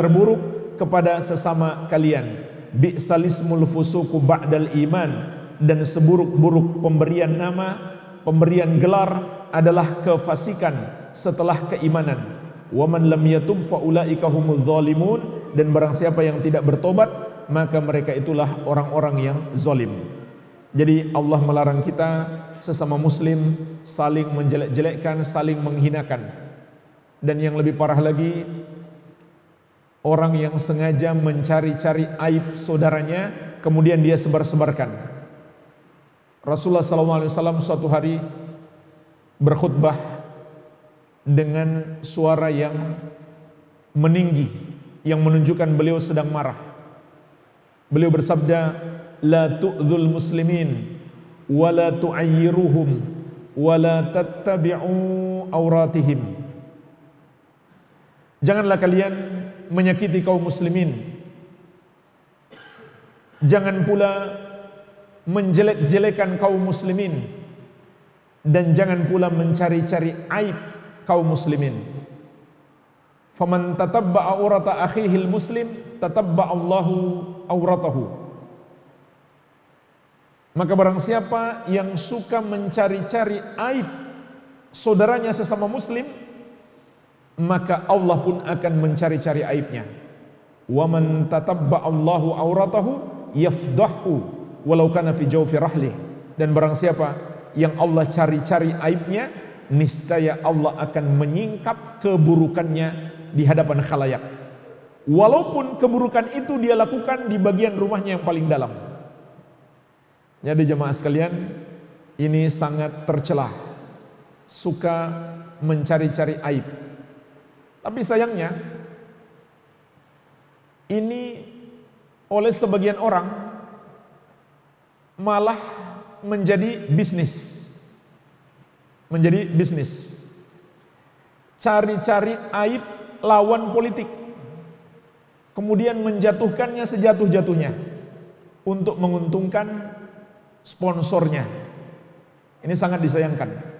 buruk, kepada sesama kalian. Bi'salismul fusuku ba'dal iman. Dan seburuk-buruk pemberian nama, pemberian gelar adalah kefasikan setelah keimanan. Wa man lam yatub fa ulaika humudz zalimun. Dan barang siapa yang tidak bertobat, maka mereka itulah orang-orang yang zalim. Jadi Allah melarang kita sesama muslim saling menjelek-jelekkan, saling menghinakan. Dan yang lebih parah lagi, orang yang sengaja mencari-cari aib saudaranya kemudian dia sebar-sebarkan. Rasulullah SAW suatu hari berkhutbah dengan suara yang meninggi, yang menunjukkan beliau sedang marah. Beliau bersabda, la tu'dzul muslimin wa la tu'ayyiruhum wa la tattabi'u auratihim. Janganlah kalian menyakiti kaum muslimin, jangan pula menjelek-jelekan kaum muslimin, dan jangan pula mencari-cari aib kaum muslimin. Faman tatabba'a aurata akhihil muslim tatabba'allahu auratahu. Maka barang siapa yang suka mencari-cari aib saudaranya sesama muslim, maka Allah pun akan mencari-cari aibnya. Wa man tatabba'allahu auratahu yafdahu walau kana fi jawfi rahlih. Dan barang siapa yang Allah cari-cari aibnya, niscaya Allah akan menyingkap keburukannya di hadapan khalayak, walaupun keburukan itu dia lakukan di bagian rumahnya yang paling dalam. Jadi jemaah sekalian, ini sangat tercelah, suka mencari-cari aib. Tapi sayangnya ini oleh sebagian orang malah menjadi bisnis. Cari-cari aib lawan politik, kemudian menjatuhkannya sejatuh-jatuhnya untuk menguntungkan sponsornya. Ini sangat disayangkan.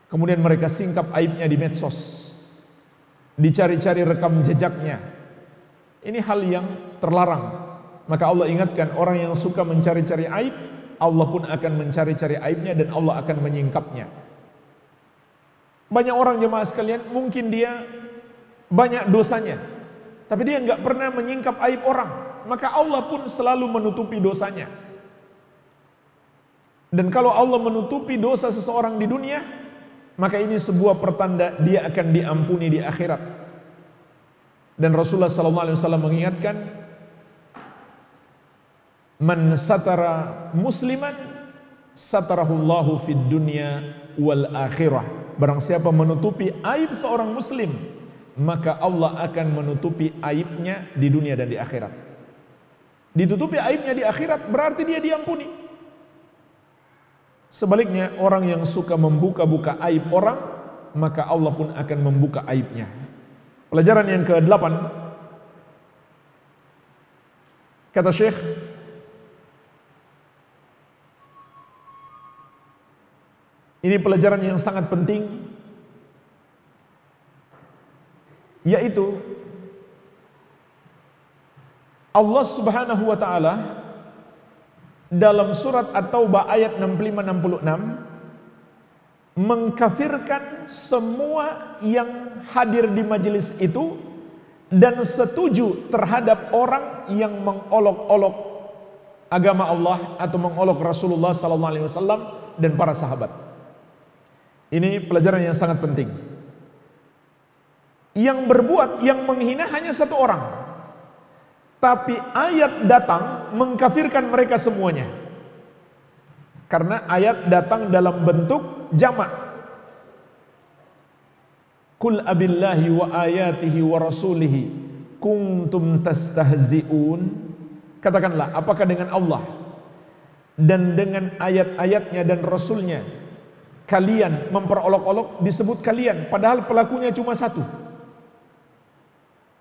Kemudian mereka singkap aibnya di medsos, dicari-cari rekam jejaknya. Ini hal yang terlarang. Maka Allah ingatkan, orang yang suka mencari-cari aib, Allah pun akan mencari-cari aibnya dan Allah akan menyingkapnya. Banyak orang jemaah sekalian, mungkin dia banyak dosanya, tapi dia nggak pernah menyingkap aib orang, maka Allah pun selalu menutupi dosanya. Dan kalau Allah menutupi dosa seseorang di dunia, maka ini sebuah pertanda dia akan diampuni di akhirat. Dan Rasulullah SAW mengingatkan, man satara musliman satarahullahu fid dunya wal akhirah. Barang siapa menutupi aib seorang muslim, maka Allah akan menutupi aibnya di dunia dan di akhirat. Ditutupi aibnya di akhirat berarti dia diampuni. Sebaliknya, orang yang suka membuka-buka aib orang, maka Allah pun akan membuka aibnya. Pelajaran yang ke-8, kata Syekh, ini pelajaran yang sangat penting, yaitu Allah Subhanahu wa taala dalam surat At-Taubah ayat 65-66 mengkafirkan semua yang hadir di majelis itu dan setuju terhadap orang yang mengolok-olok agama Allah atau mengolok Rasulullah SAW dan para sahabat. Ini pelajaran yang sangat penting. Yang berbuat, yang menghina hanya satu orang, tapi ayat datang mengkafirkan mereka semuanya. Karena ayat datang dalam bentuk jamak. Qul abillahi wa ayatihi wa rasulihi kuntum tastahzi'un. Katakanlah, apakah dengan Allah dan dengan ayat-ayatnya dan Rasulnya kalian memperolok-olok? Disebut kalian, padahal pelakunya cuma satu.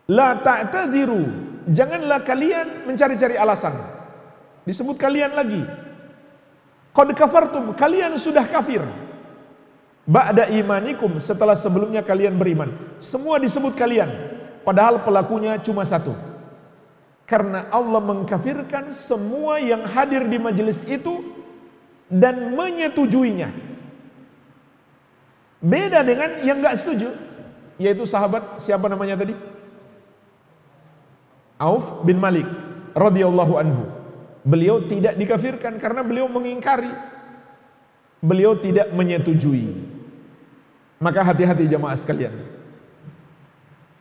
La ta'tadhiru, janganlah kalian mencari-cari alasan. Disebut kalian lagi. Qad kafartum, kalian sudah kafir. Ba'da imanikum, setelah sebelumnya kalian beriman. Semua disebut kalian, padahal pelakunya cuma satu. Karena Allah mengkafirkan semua yang hadir di majelis itu dan menyetujuinya. Beda dengan yang gak setuju, yaitu sahabat, siapa namanya tadi? Auf bin Malik radhiyallahu anhu. Beliau tidak dikafirkan karena beliau mengingkari, beliau tidak menyetujui. Maka hati-hati jamaah sekalian.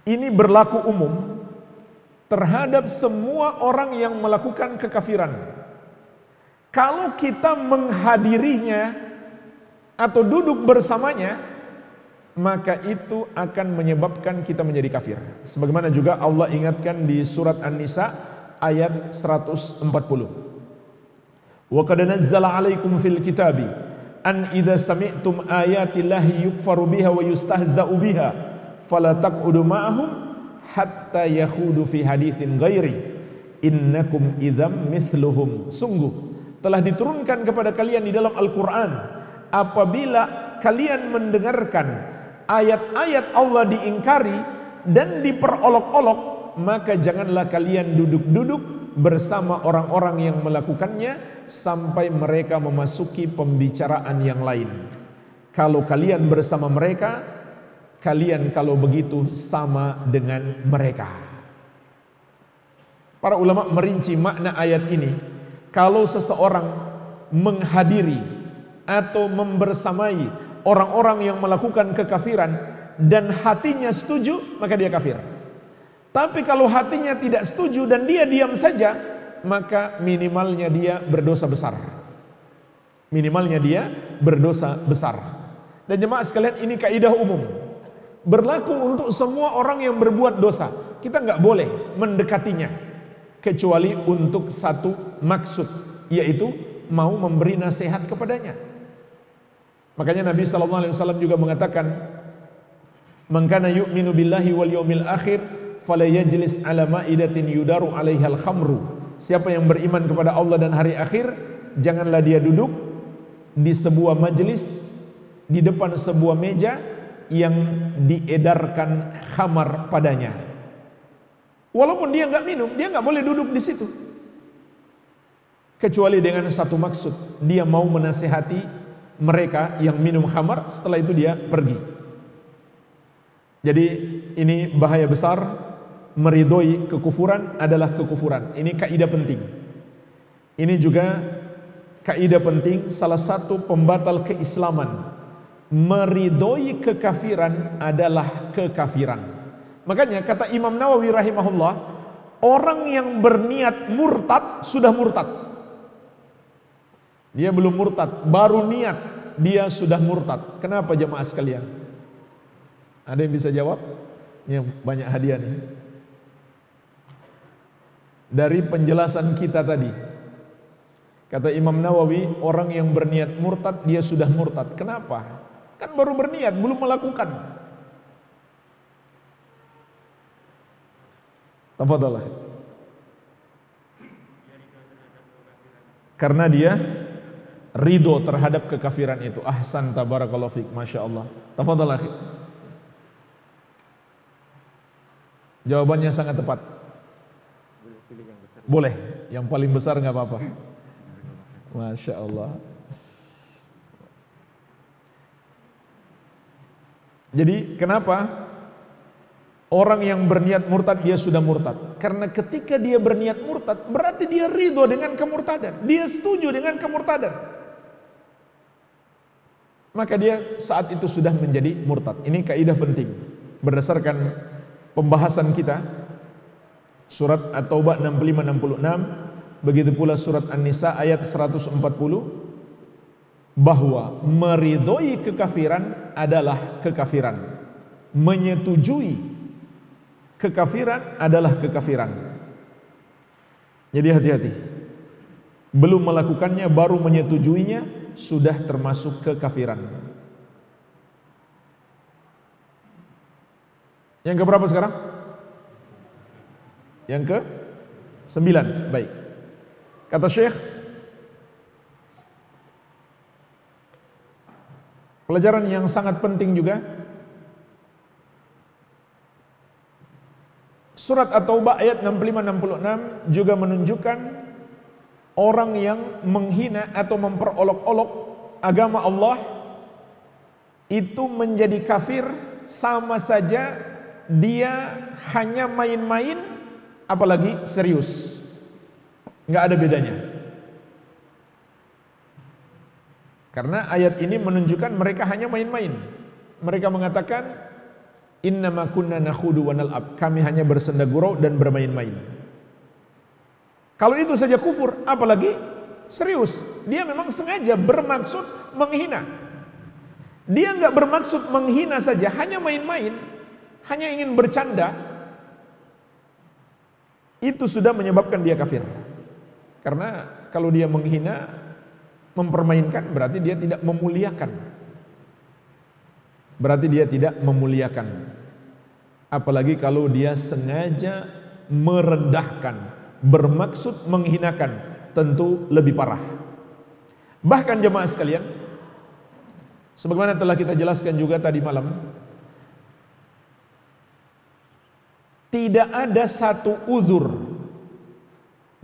Ini berlaku umum terhadap semua orang yang melakukan kekafiran. Kalau kita menghadirinya atau duduk bersamanya, maka itu akan menyebabkan kita menjadi kafir. Sebagaimana juga Allah ingatkan di surat An-Nisa ayat 140. Wa qad nazzala 'alaikum fil kitabi an idza sami'tum ayatillahi yukfaru biha wa yustahza'u biha fala taq'udu ma'ahum hatta yakhudu fi haditsin ghairi innakum idzam mithluhum. Sungguh telah diturunkan kepada kalian di dalam Al-Qur'an, apabila kalian mendengarkan ayat-ayat Allah diingkari dan diperolok-olok, maka janganlah kalian duduk-duduk bersama orang-orang yang melakukannya sampai mereka memasuki pembicaraan yang lain. Kalau kalian bersama mereka, kalian kalau begitu sama dengan mereka. Para ulama merinci makna ayat ini. Kalau seseorang menghadiri atau membersamai orang-orang yang melakukan kekafiran dan hatinya setuju, maka dia kafir. Tapi kalau hatinya tidak setuju dan dia diam saja, maka minimalnya dia berdosa besar. Minimalnya dia berdosa besar. Dan jemaah sekalian, ini kaidah umum, berlaku untuk semua orang yang berbuat dosa. Kita nggak boleh mendekatinya kecuali untuk satu maksud, yaitu mau memberi nasihat kepadanya. Makanya Nabi SAW juga mengatakan, man kana yu'minu billahi wal yawmil akhir fala yajlis ala ma'idatin yudaru 'alaihal khamru. Siapa yang beriman kepada Allah dan hari akhir, janganlah dia duduk di sebuah majelis, di depan sebuah meja yang diedarkan khamar padanya. Walaupun dia nggak minum, dia nggak boleh duduk di situ, kecuali dengan satu maksud, dia mau menasihati mereka yang minum khamar, setelah itu dia pergi. Jadi ini bahaya besar. Meridhoi kekufuran adalah kekufuran. Ini kaidah penting. Ini juga kaidah penting, salah satu pembatal keislaman. Meridhoi kekafiran adalah kekafiran. Makanya kata Imam Nawawi rahimahullah, orang yang berniat murtad sudah murtad. Dia belum murtad, baru niat dia sudah murtad. Kenapa jemaah sekalian? Ada yang bisa jawab? Ini banyak hadiah nih. Dari penjelasan kita tadi, kata Imam Nawawi, orang yang berniat murtad dia sudah murtad. Kenapa? Kan baru berniat, belum melakukan. Tafadhalah. Karena dia ridho terhadap kekafiran itu. Ahsan, tabarakallahu fiik, masya Allah. Tafadhal akhi. Jawabannya sangat tepat. Boleh, yang paling besar nggak apa-apa. Masya Allah. Jadi kenapa orang yang berniat murtad dia sudah murtad? Karena ketika dia berniat murtad, berarti dia ridho dengan kemurtadan, dia setuju dengan kemurtadan. maka dia saat itu sudah menjadi murtad. Ini kaidah penting berdasarkan pembahasan kita surat At-Taubah 65-66, begitu pula surat An-Nisa ayat 140, bahwa meridhoi kekafiran adalah kekafiran, menyetujui kekafiran adalah kekafiran. Jadi hati-hati, belum melakukannya baru menyetujuinya sudah termasuk kekafiran. Yang keberapa sekarang? Yang ke 9. Baik. Kata Syekh, pelajaran yang sangat penting juga, surat At-Taubah ayat 65-66 juga menunjukkan orang yang menghina atau memperolok-olok agama Allah itu menjadi kafir, sama saja dia hanya main-main apalagi serius, nggak ada bedanya. Karena ayat ini menunjukkan mereka hanya main-main. Mereka mengatakan innama kunna nakhudu wa nal'ab, kami hanya bersenda gurau dan bermain-main. Kalau itu saja kufur, apalagi serius. Dia memang sengaja bermaksud menghina. Dia nggak bermaksud menghina saja, hanya main-main, hanya ingin bercanda, itu sudah menyebabkan dia kafir. Karena kalau dia menghina, mempermainkan, berarti dia tidak memuliakan. Berarti dia tidak memuliakan. Apalagi kalau dia sengaja merendahkan, bermaksud menghinakan, tentu lebih parah. Bahkan jemaah sekalian, sebagaimana telah kita jelaskan juga tadi malam, tidak ada satu uzur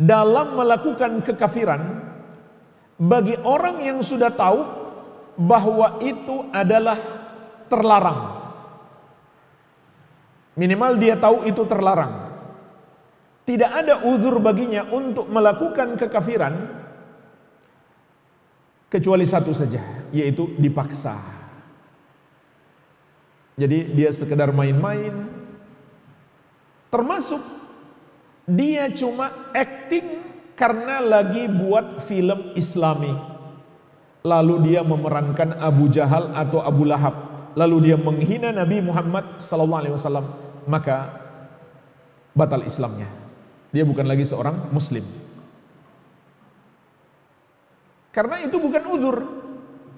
dalam melakukan kekafiran bagi orang yang sudah tahu bahwa itu adalah terlarang. Minimal dia tahu itu terlarang. Tidak ada uzur baginya untuk melakukan kekafiran kecuali satu saja, yaitu dipaksa. Jadi dia sekedar main-main, termasuk dia cuma acting karena lagi buat film Islami, lalu dia memerankan Abu Jahal atau Abu Lahab, lalu dia menghina Nabi Muhammad SAW, maka batal Islamnya. Dia bukan lagi seorang muslim. Karena itu bukan uzur.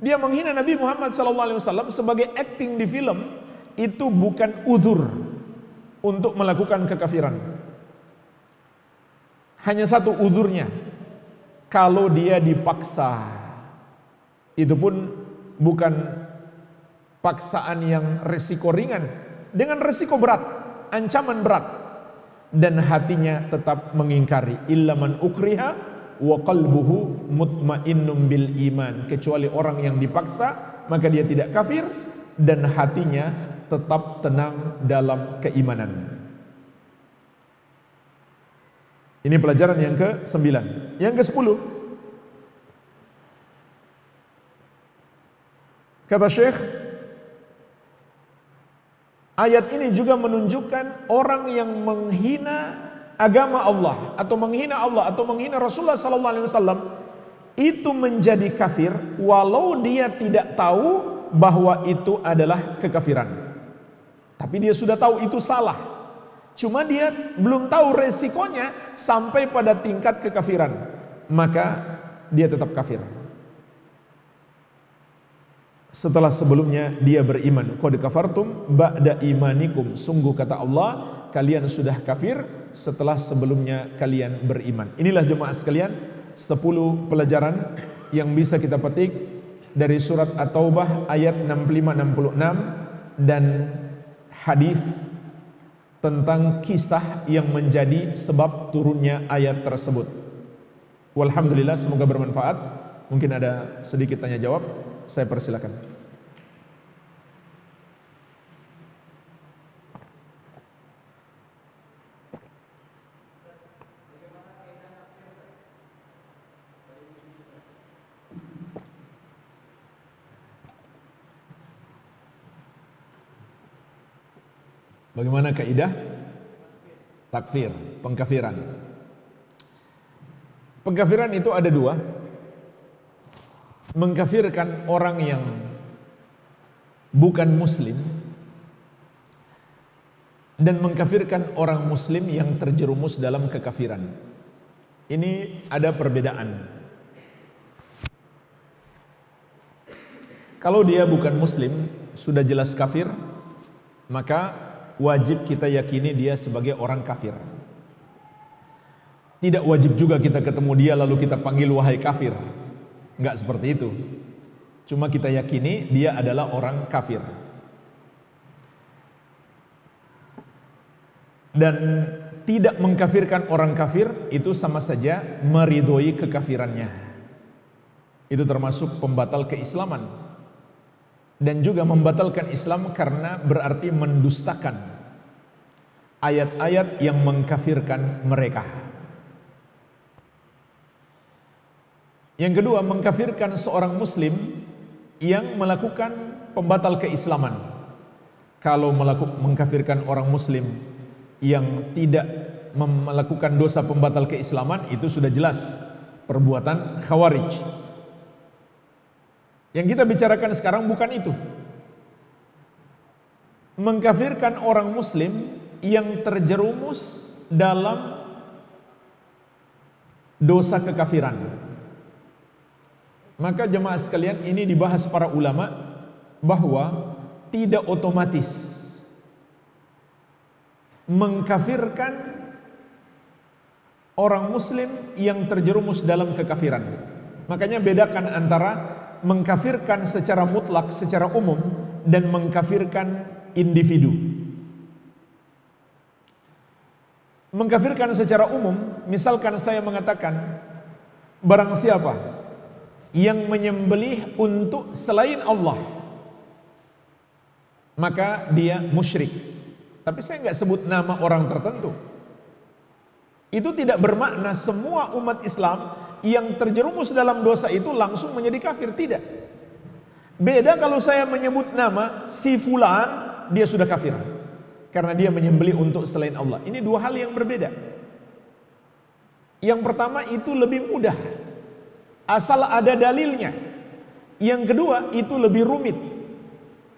Dia menghina Nabi Muhammad SAW sebagai acting di film, itu bukan uzur untuk melakukan kekafiran. Hanya satu uzurnya, kalau dia dipaksa. Itu pun bukan paksaan yang resiko ringan, dengan resiko berat, ancaman berat, dan hatinya tetap mengingkari. Illa man ukriha wa qalbuhu mutmainnum bil iman, kecuali orang yang dipaksa, maka dia tidak kafir dan hatinya tetap tenang dalam keimanan. Ini pelajaran yang ke-9. Yang ke-10, kata Syekh, ayat ini juga menunjukkan orang yang menghina agama Allah atau menghina Allah atau menghina Rasulullah SAW itu menjadi kafir walau dia tidak tahu bahwa itu adalah kekafiran. Tapi dia sudah tahu itu salah, cuma dia belum tahu resikonya sampai pada tingkat kekafiran, maka dia tetap kafir. Setelah sebelumnya dia beriman. Qad kafartum ba'da imanikum, sungguh kata Allah, kalian sudah kafir setelah sebelumnya kalian beriman. Inilah jemaah sekalian 10 pelajaran yang bisa kita petik dari surat At-Taubah ayat 65-66 dan hadis tentang kisah yang menjadi sebab turunnya ayat tersebut. Walhamdulillah, semoga bermanfaat. Mungkin ada sedikit tanya jawab, saya persilakan. Bagaimana kaidah takfir, pengkafiran? Pengkafiran itu ada dua. Mengkafirkan orang yang bukan muslim dan mengkafirkan orang muslim yang terjerumus dalam kekafiran. Ini ada perbedaan. Kalau dia bukan muslim, sudah jelas kafir, maka wajib kita yakini dia sebagai orang kafir. Tidak wajib juga kita ketemu dia lalu kita panggil wahai kafir. Enggak seperti itu. Cuma kita yakini dia adalah orang kafir. Dan tidak mengkafirkan orang kafir itu sama saja meridhoi kekafirannya. Itu termasuk pembatal keislaman. Dan juga membatalkan Islam karena berarti mendustakan ayat-ayat yang mengkafirkan mereka. Yang kedua, mengkafirkan seorang muslim yang melakukan pembatal keislaman. Kalau mengkafirkan orang muslim yang tidak melakukan dosa pembatal keislaman, itu sudah jelas perbuatan khawarij. Yang kita bicarakan sekarang bukan itu. Mengkafirkan orang muslim yang terjerumus dalam dosa kekafiran. Maka jemaah sekalian, ini dibahas para ulama bahwa tidak otomatis mengkafirkan orang muslim yang terjerumus dalam kekafiran. Makanya bedakan antara mengkafirkan secara mutlak, secara umum, dan mengkafirkan individu. Mengkafirkan secara umum, misalkan saya mengatakan barang siapa yang menyembelih untuk selain Allah, maka dia musyrik. Tapi saya nggak sebut nama orang tertentu. Itu tidak bermakna semua umat Islam yang terjerumus dalam dosa itu langsung menjadi kafir, tidak. Beda kalau saya menyebut nama si fulan, dia sudah kafir karena dia menyembelih untuk selain Allah. Ini dua hal yang berbeda. Yang pertama itu lebih mudah, asal ada dalilnya. Yang kedua itu lebih rumit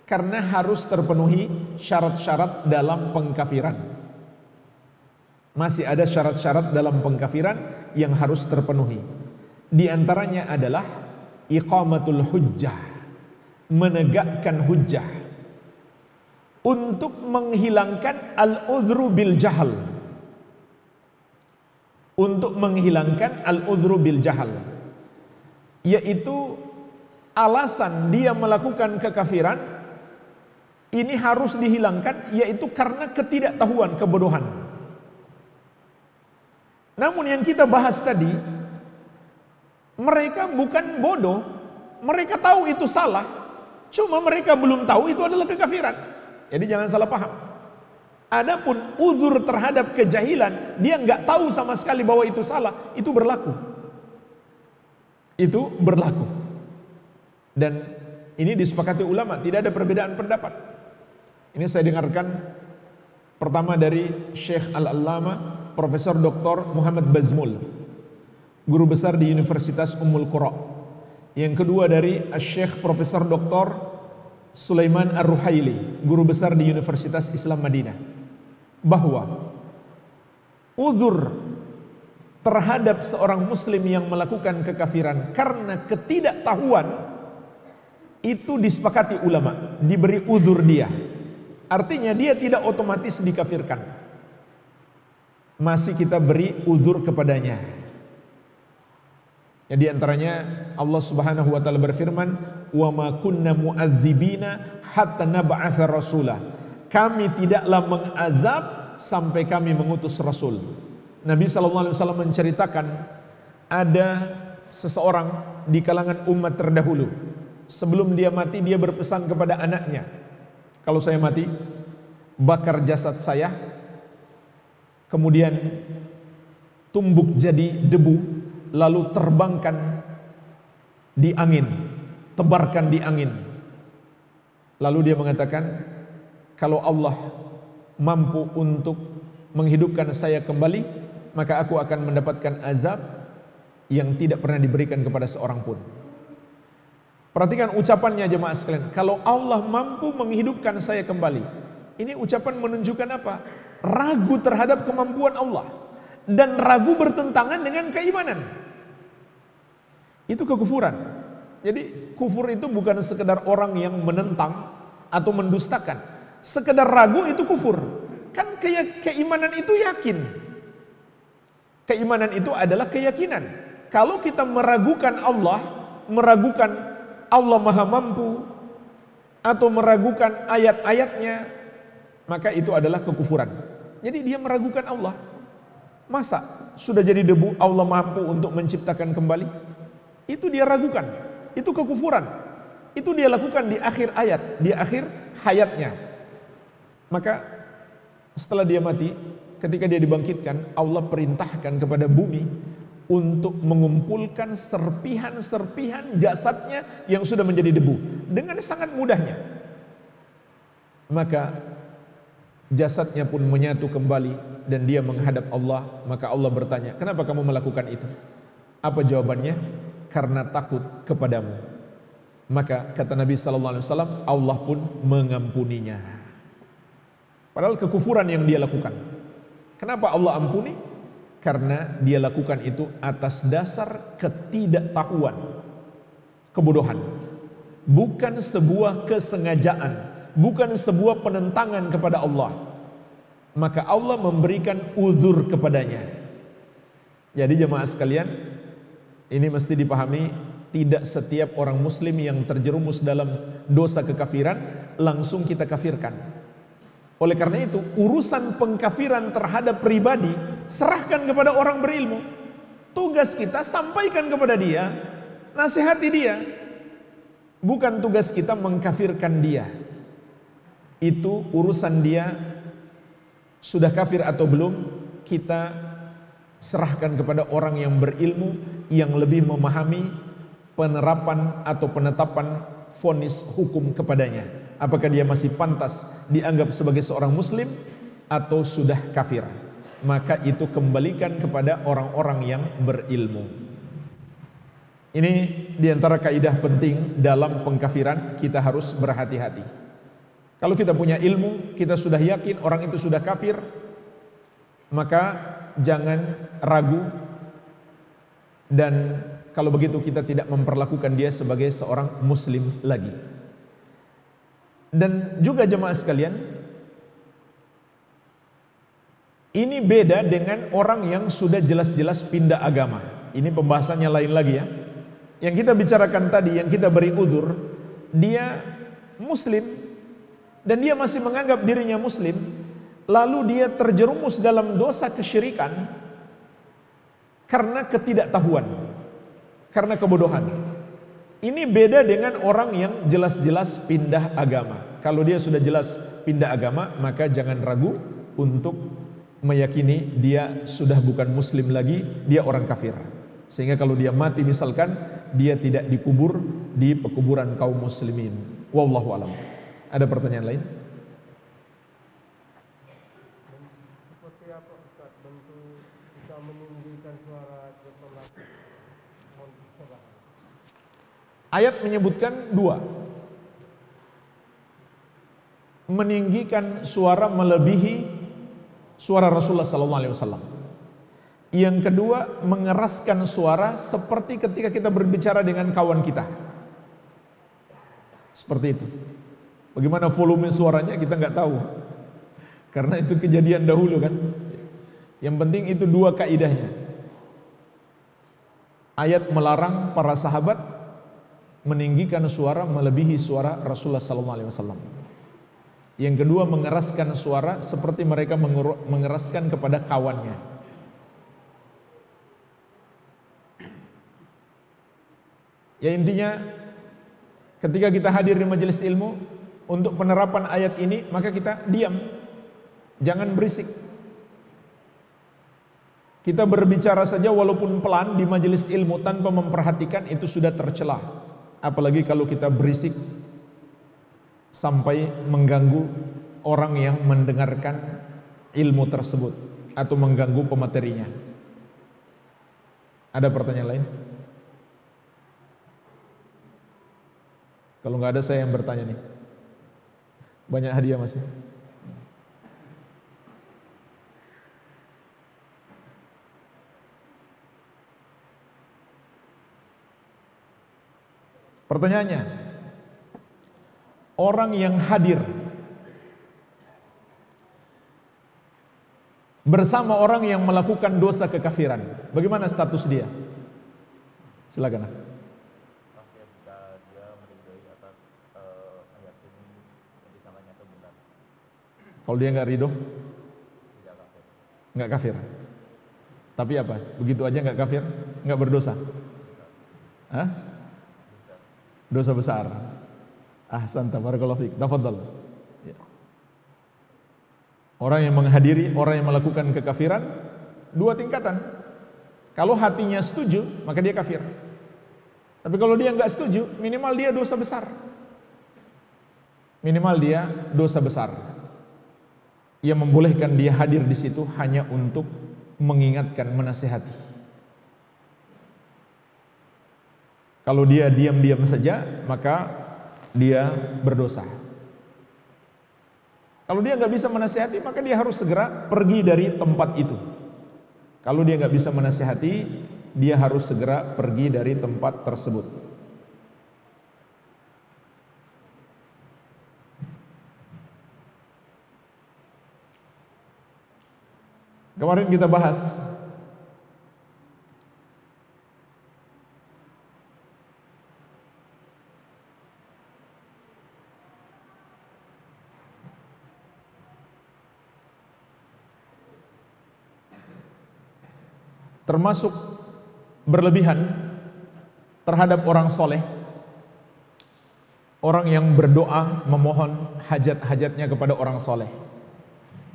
karena harus terpenuhi syarat-syarat dalam pengkafiran. Masih ada syarat-syarat dalam pengkafiran yang harus terpenuhi. Di antaranya adalah iqamatul hujjah, menegakkan hujjah untuk menghilangkan al-udhru bil jahal. Untuk menghilangkan al-udhru bil jahal, yaitu alasan dia melakukan kekafiran ini harus dihilangkan, yaitu karena ketidaktahuan, kebodohan. Namun yang kita bahas tadi, mereka bukan bodoh, mereka tahu itu salah, cuma mereka belum tahu itu adalah kekafiran. Jadi jangan salah paham. Adapun uzur terhadap kejahilan, dia nggak tahu sama sekali bahwa itu salah, itu berlaku. Itu berlaku. Dan ini disepakati ulama, tidak ada perbedaan pendapat. Ini saya dengarkan pertama dari Syekh Al-Allama Profesor Dr. Muhammad Bazmul, guru besar di Universitas Ummul Qura. Yang kedua dari Syekh Profesor Dr. Sulaiman Ar-Ruhaili, guru besar di Universitas Islam Madinah, bahwa uzur terhadap seorang muslim yang melakukan kekafiran karena ketidaktahuan itu disepakati ulama, diberi uzur dia. Artinya dia tidak otomatis dikafirkan, masih kita beri uzur kepadanya. Ya, di antaranya Allah Subhanahu wa taala berfirman, "Wa ma kunna mu'adzibina hatta nab'atsa rasulah." Kami tidaklah mengazab sampai kami mengutus rasul. Nabi sallallahu alaihi wasallam menceritakan ada seseorang di kalangan umat terdahulu, sebelum dia mati dia berpesan kepada anaknya, kalau saya mati, bakar jasad saya, kemudian tumbuk jadi debu, lalu terbangkan di angin, tebarkan di angin. Lalu dia mengatakan, kalau Allah mampu untuk menghidupkan saya kembali, maka aku akan mendapatkan azab yang tidak pernah diberikan kepada seorang pun. Perhatikan ucapannya jemaah sekalian. Kalau Allah mampu menghidupkan saya kembali, ini ucapan menunjukkan apa? Ragu terhadap kemampuan Allah dan ragu bertentangan dengan keimanan. Itu kekufuran. Jadi kufur itu bukan sekedar orang yang menentang atau mendustakan. Sekedar ragu itu kufur. Kan keimanan itu yakin. Keimanan itu adalah keyakinan. Kalau kita meragukan Allah Maha Mampu, atau meragukan ayat-ayatnya, maka itu adalah kekufuran. Jadi dia meragukan Allah. Masa sudah jadi debu Allah mampu untuk menciptakan kembali? Itu dia ragukan. Itu kekufuran. Itu dia lakukan di akhir ayat, di akhir hayatnya. Maka setelah dia mati, ketika dia dibangkitkan, Allah perintahkan kepada bumi untuk mengumpulkan serpihan-serpihan jasadnya yang sudah menjadi debu dengan sangat mudahnya. Maka jasadnya pun menyatu kembali dan dia menghadap Allah. Maka Allah bertanya, kenapa kamu melakukan itu? Apa jawabannya? Karena takut kepadamu. Maka kata Nabi SAW, Allah pun mengampuninya. Padahal kekufuran yang dia lakukan. Kenapa Allah ampuni? Karena dia lakukan itu atas dasar ketidaktahuan, kebodohan. Bukan sebuah kesengajaan, bukan sebuah penentangan kepada Allah. Maka Allah memberikan uzur kepadanya. Jadi jemaah sekalian, ini mesti dipahami, tidak setiap orang muslim yang terjerumus dalam dosa kekafiran langsung kita kafirkan. Oleh karena itu, urusan pengkafiran terhadap pribadi serahkan kepada orang berilmu. Tugas kita sampaikan kepada dia, nasihati dia. Bukan tugas kita mengkafirkan dia. Itu urusan dia sudah kafir atau belum, kita serahkan kepada orang yang berilmu, yang lebih memahami penerapan atau penetapan vonis hukum kepadanya. Apakah dia masih pantas dianggap sebagai seorang muslim atau sudah kafir? Maka itu kembalikan kepada orang-orang yang berilmu. Ini diantara kaidah penting dalam pengkafiran, kita harus berhati-hati. Kalau kita punya ilmu, kita sudah yakin orang itu sudah kafir, maka jangan ragu, dan kalau begitu kita tidak memperlakukan dia sebagai seorang muslim lagi. Dan juga jemaah sekalian, ini beda dengan orang yang sudah jelas-jelas pindah agama. Ini pembahasannya lain lagi ya. Yang kita bicarakan tadi, yang kita beri udzur, dia muslim dan dia masih menganggap dirinya muslim, lalu dia terjerumus dalam dosa kesyirikan karena ketidaktahuan, karena kebodohan. Ini beda dengan orang yang jelas-jelas pindah agama. Kalau dia sudah jelas pindah agama, maka jangan ragu untuk meyakini dia sudah bukan muslim lagi, dia orang kafir. Sehingga kalau dia mati misalkan, dia tidak dikubur di pekuburan kaum muslimin. Wallahu a'lam. Ada pertanyaan lain? Seperti apa Ustaz bentuk bisa meninggikan suara bersolat? Ayat menyebutkan dua. Meninggikan suara melebihi suara Rasulullah SAW. Yang kedua, mengeraskan suara seperti ketika kita berbicara dengan kawan kita. Seperti itu. Bagaimana volume suaranya kita nggak tahu, karena itu kejadian dahulu kan. Yang penting itu dua kaidahnya. Ayat melarang para sahabat meninggikan suara melebihi suara Rasulullah SAW. Yang kedua, mengeraskan suara seperti mereka mengeraskan kepada kawannya. Ya intinya, ketika kita hadir di majelis ilmu untuk penerapan ayat ini, maka kita diam, jangan berisik. Kita berbicara saja walaupun pelan di majelis ilmu tanpa memperhatikan, itu sudah tercela. Apalagi kalau kita berisik sampai mengganggu orang yang mendengarkan ilmu tersebut atau mengganggu pematerinya. Ada pertanyaan lain? Kalau nggak ada, saya yang bertanya nih. Banyak hadiah masih. Pertanyaannya, orang yang hadir bersama orang yang melakukan dosa kekafiran, bagaimana status dia? Silakan. Kalau dia nggak ridho, nggak kafir. Tapi apa? Begitu aja nggak kafir, nggak berdosa? Hah? Dosa besar. Ahsanta, barakallahu fiik. Tafadhal. Ya. Orang yang menghadiri, orang yang melakukan kekafiran, dua tingkatan. Kalau hatinya setuju, maka dia kafir. Tapi kalau dia nggak setuju, minimal dia dosa besar. Minimal dia dosa besar. Yang membolehkan dia hadir di situ hanya untuk mengingatkan, menasihati. Kalau dia diam-diam saja, maka dia berdosa. Kalau dia nggak bisa menasihati, maka dia harus segera pergi dari tempat itu. Kalau dia nggak bisa menasihati, dia harus segera pergi dari tempat tersebut. Kemarin kita bahas termasuk berlebihan terhadap orang soleh, orang yang berdoa memohon hajat-hajatnya kepada orang soleh,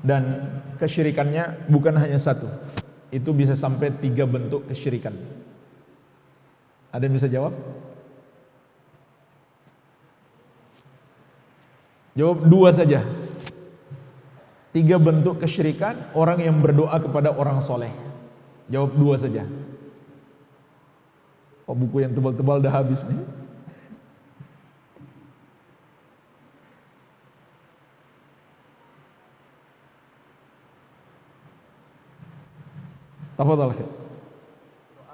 dan kesyirikannya bukan hanya satu, itu bisa sampai 3 bentuk kesyirikan. Ada yang bisa jawab? Jawab 2 saja. 3 bentuk kesyirikan orang yang berdoa kepada orang soleh. Jawab 2 saja. Oh, buku yang tebal-tebal dah habis nih. Tafadhal. Doa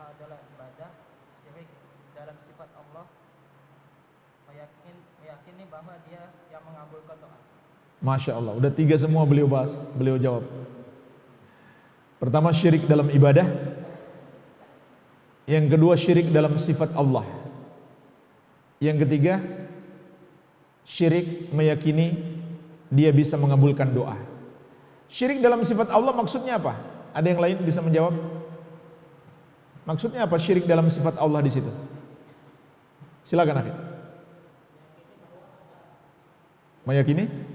adalah ibadah, syirik dalam sifat Allah, meyakini bahwa dia yang mengabulkan doa. Masya Allah, udah 3 semua beliau bahas, beliau jawab. Pertama, syirik dalam ibadah. Yang kedua, syirik dalam sifat Allah. Yang ketiga, syirik meyakini dia bisa mengabulkan doa. Syirik dalam sifat Allah maksudnya apa? Ada yang lain bisa menjawab? Maksudnya apa syirik dalam sifat Allah di situ? Silakan, akhi. Meyakini?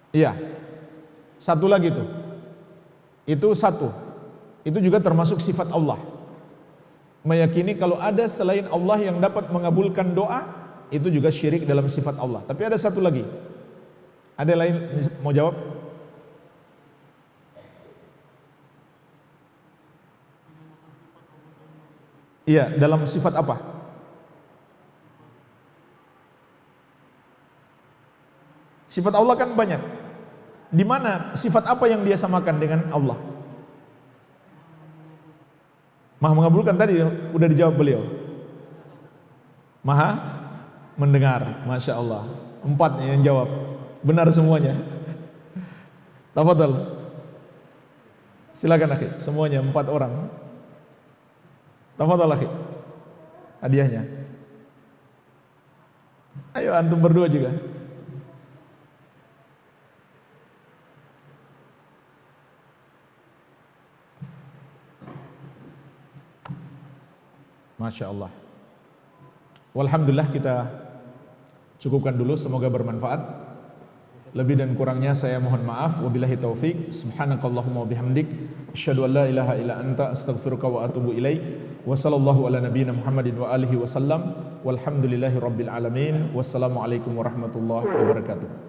Iya. Satu lagi tuh. Itu satu. Itu juga termasuk sifat Allah. Meyakini kalau ada selain Allah yang dapat mengabulkan doa, itu juga syirik dalam sifat Allah. Tapi ada satu lagi. Ada yang lain mau jawab? Iya, dalam sifat apa? Sifat Allah kan banyak. Di mana sifat apa yang dia samakan dengan Allah? Maha mengabulkan tadi udah dijawab beliau. Maha mendengar, Masya Allah. 4 yang jawab, benar semuanya. Tafadhal. Silakan akhi, semuanya 4 orang. Tafadhal akhi. Hadiahnya. Ayo antum berdua juga. Masya Allah. Walhamdulillah, kita cukupkan dulu, semoga bermanfaat. Lebih dan kurangnya saya mohon maaf. Wabillahi taufik. Subhanakallahumma wabihamdik, asyhadu an la ilaha illa anta, astaghfiruka wa atubu ilaik. Wa sallallahu ala nabiyyina Muhammadin wa alihi wasallam. Walhamdulillahi rabbil alamin. Wassalamualaikum warahmatullahi wabarakatuh.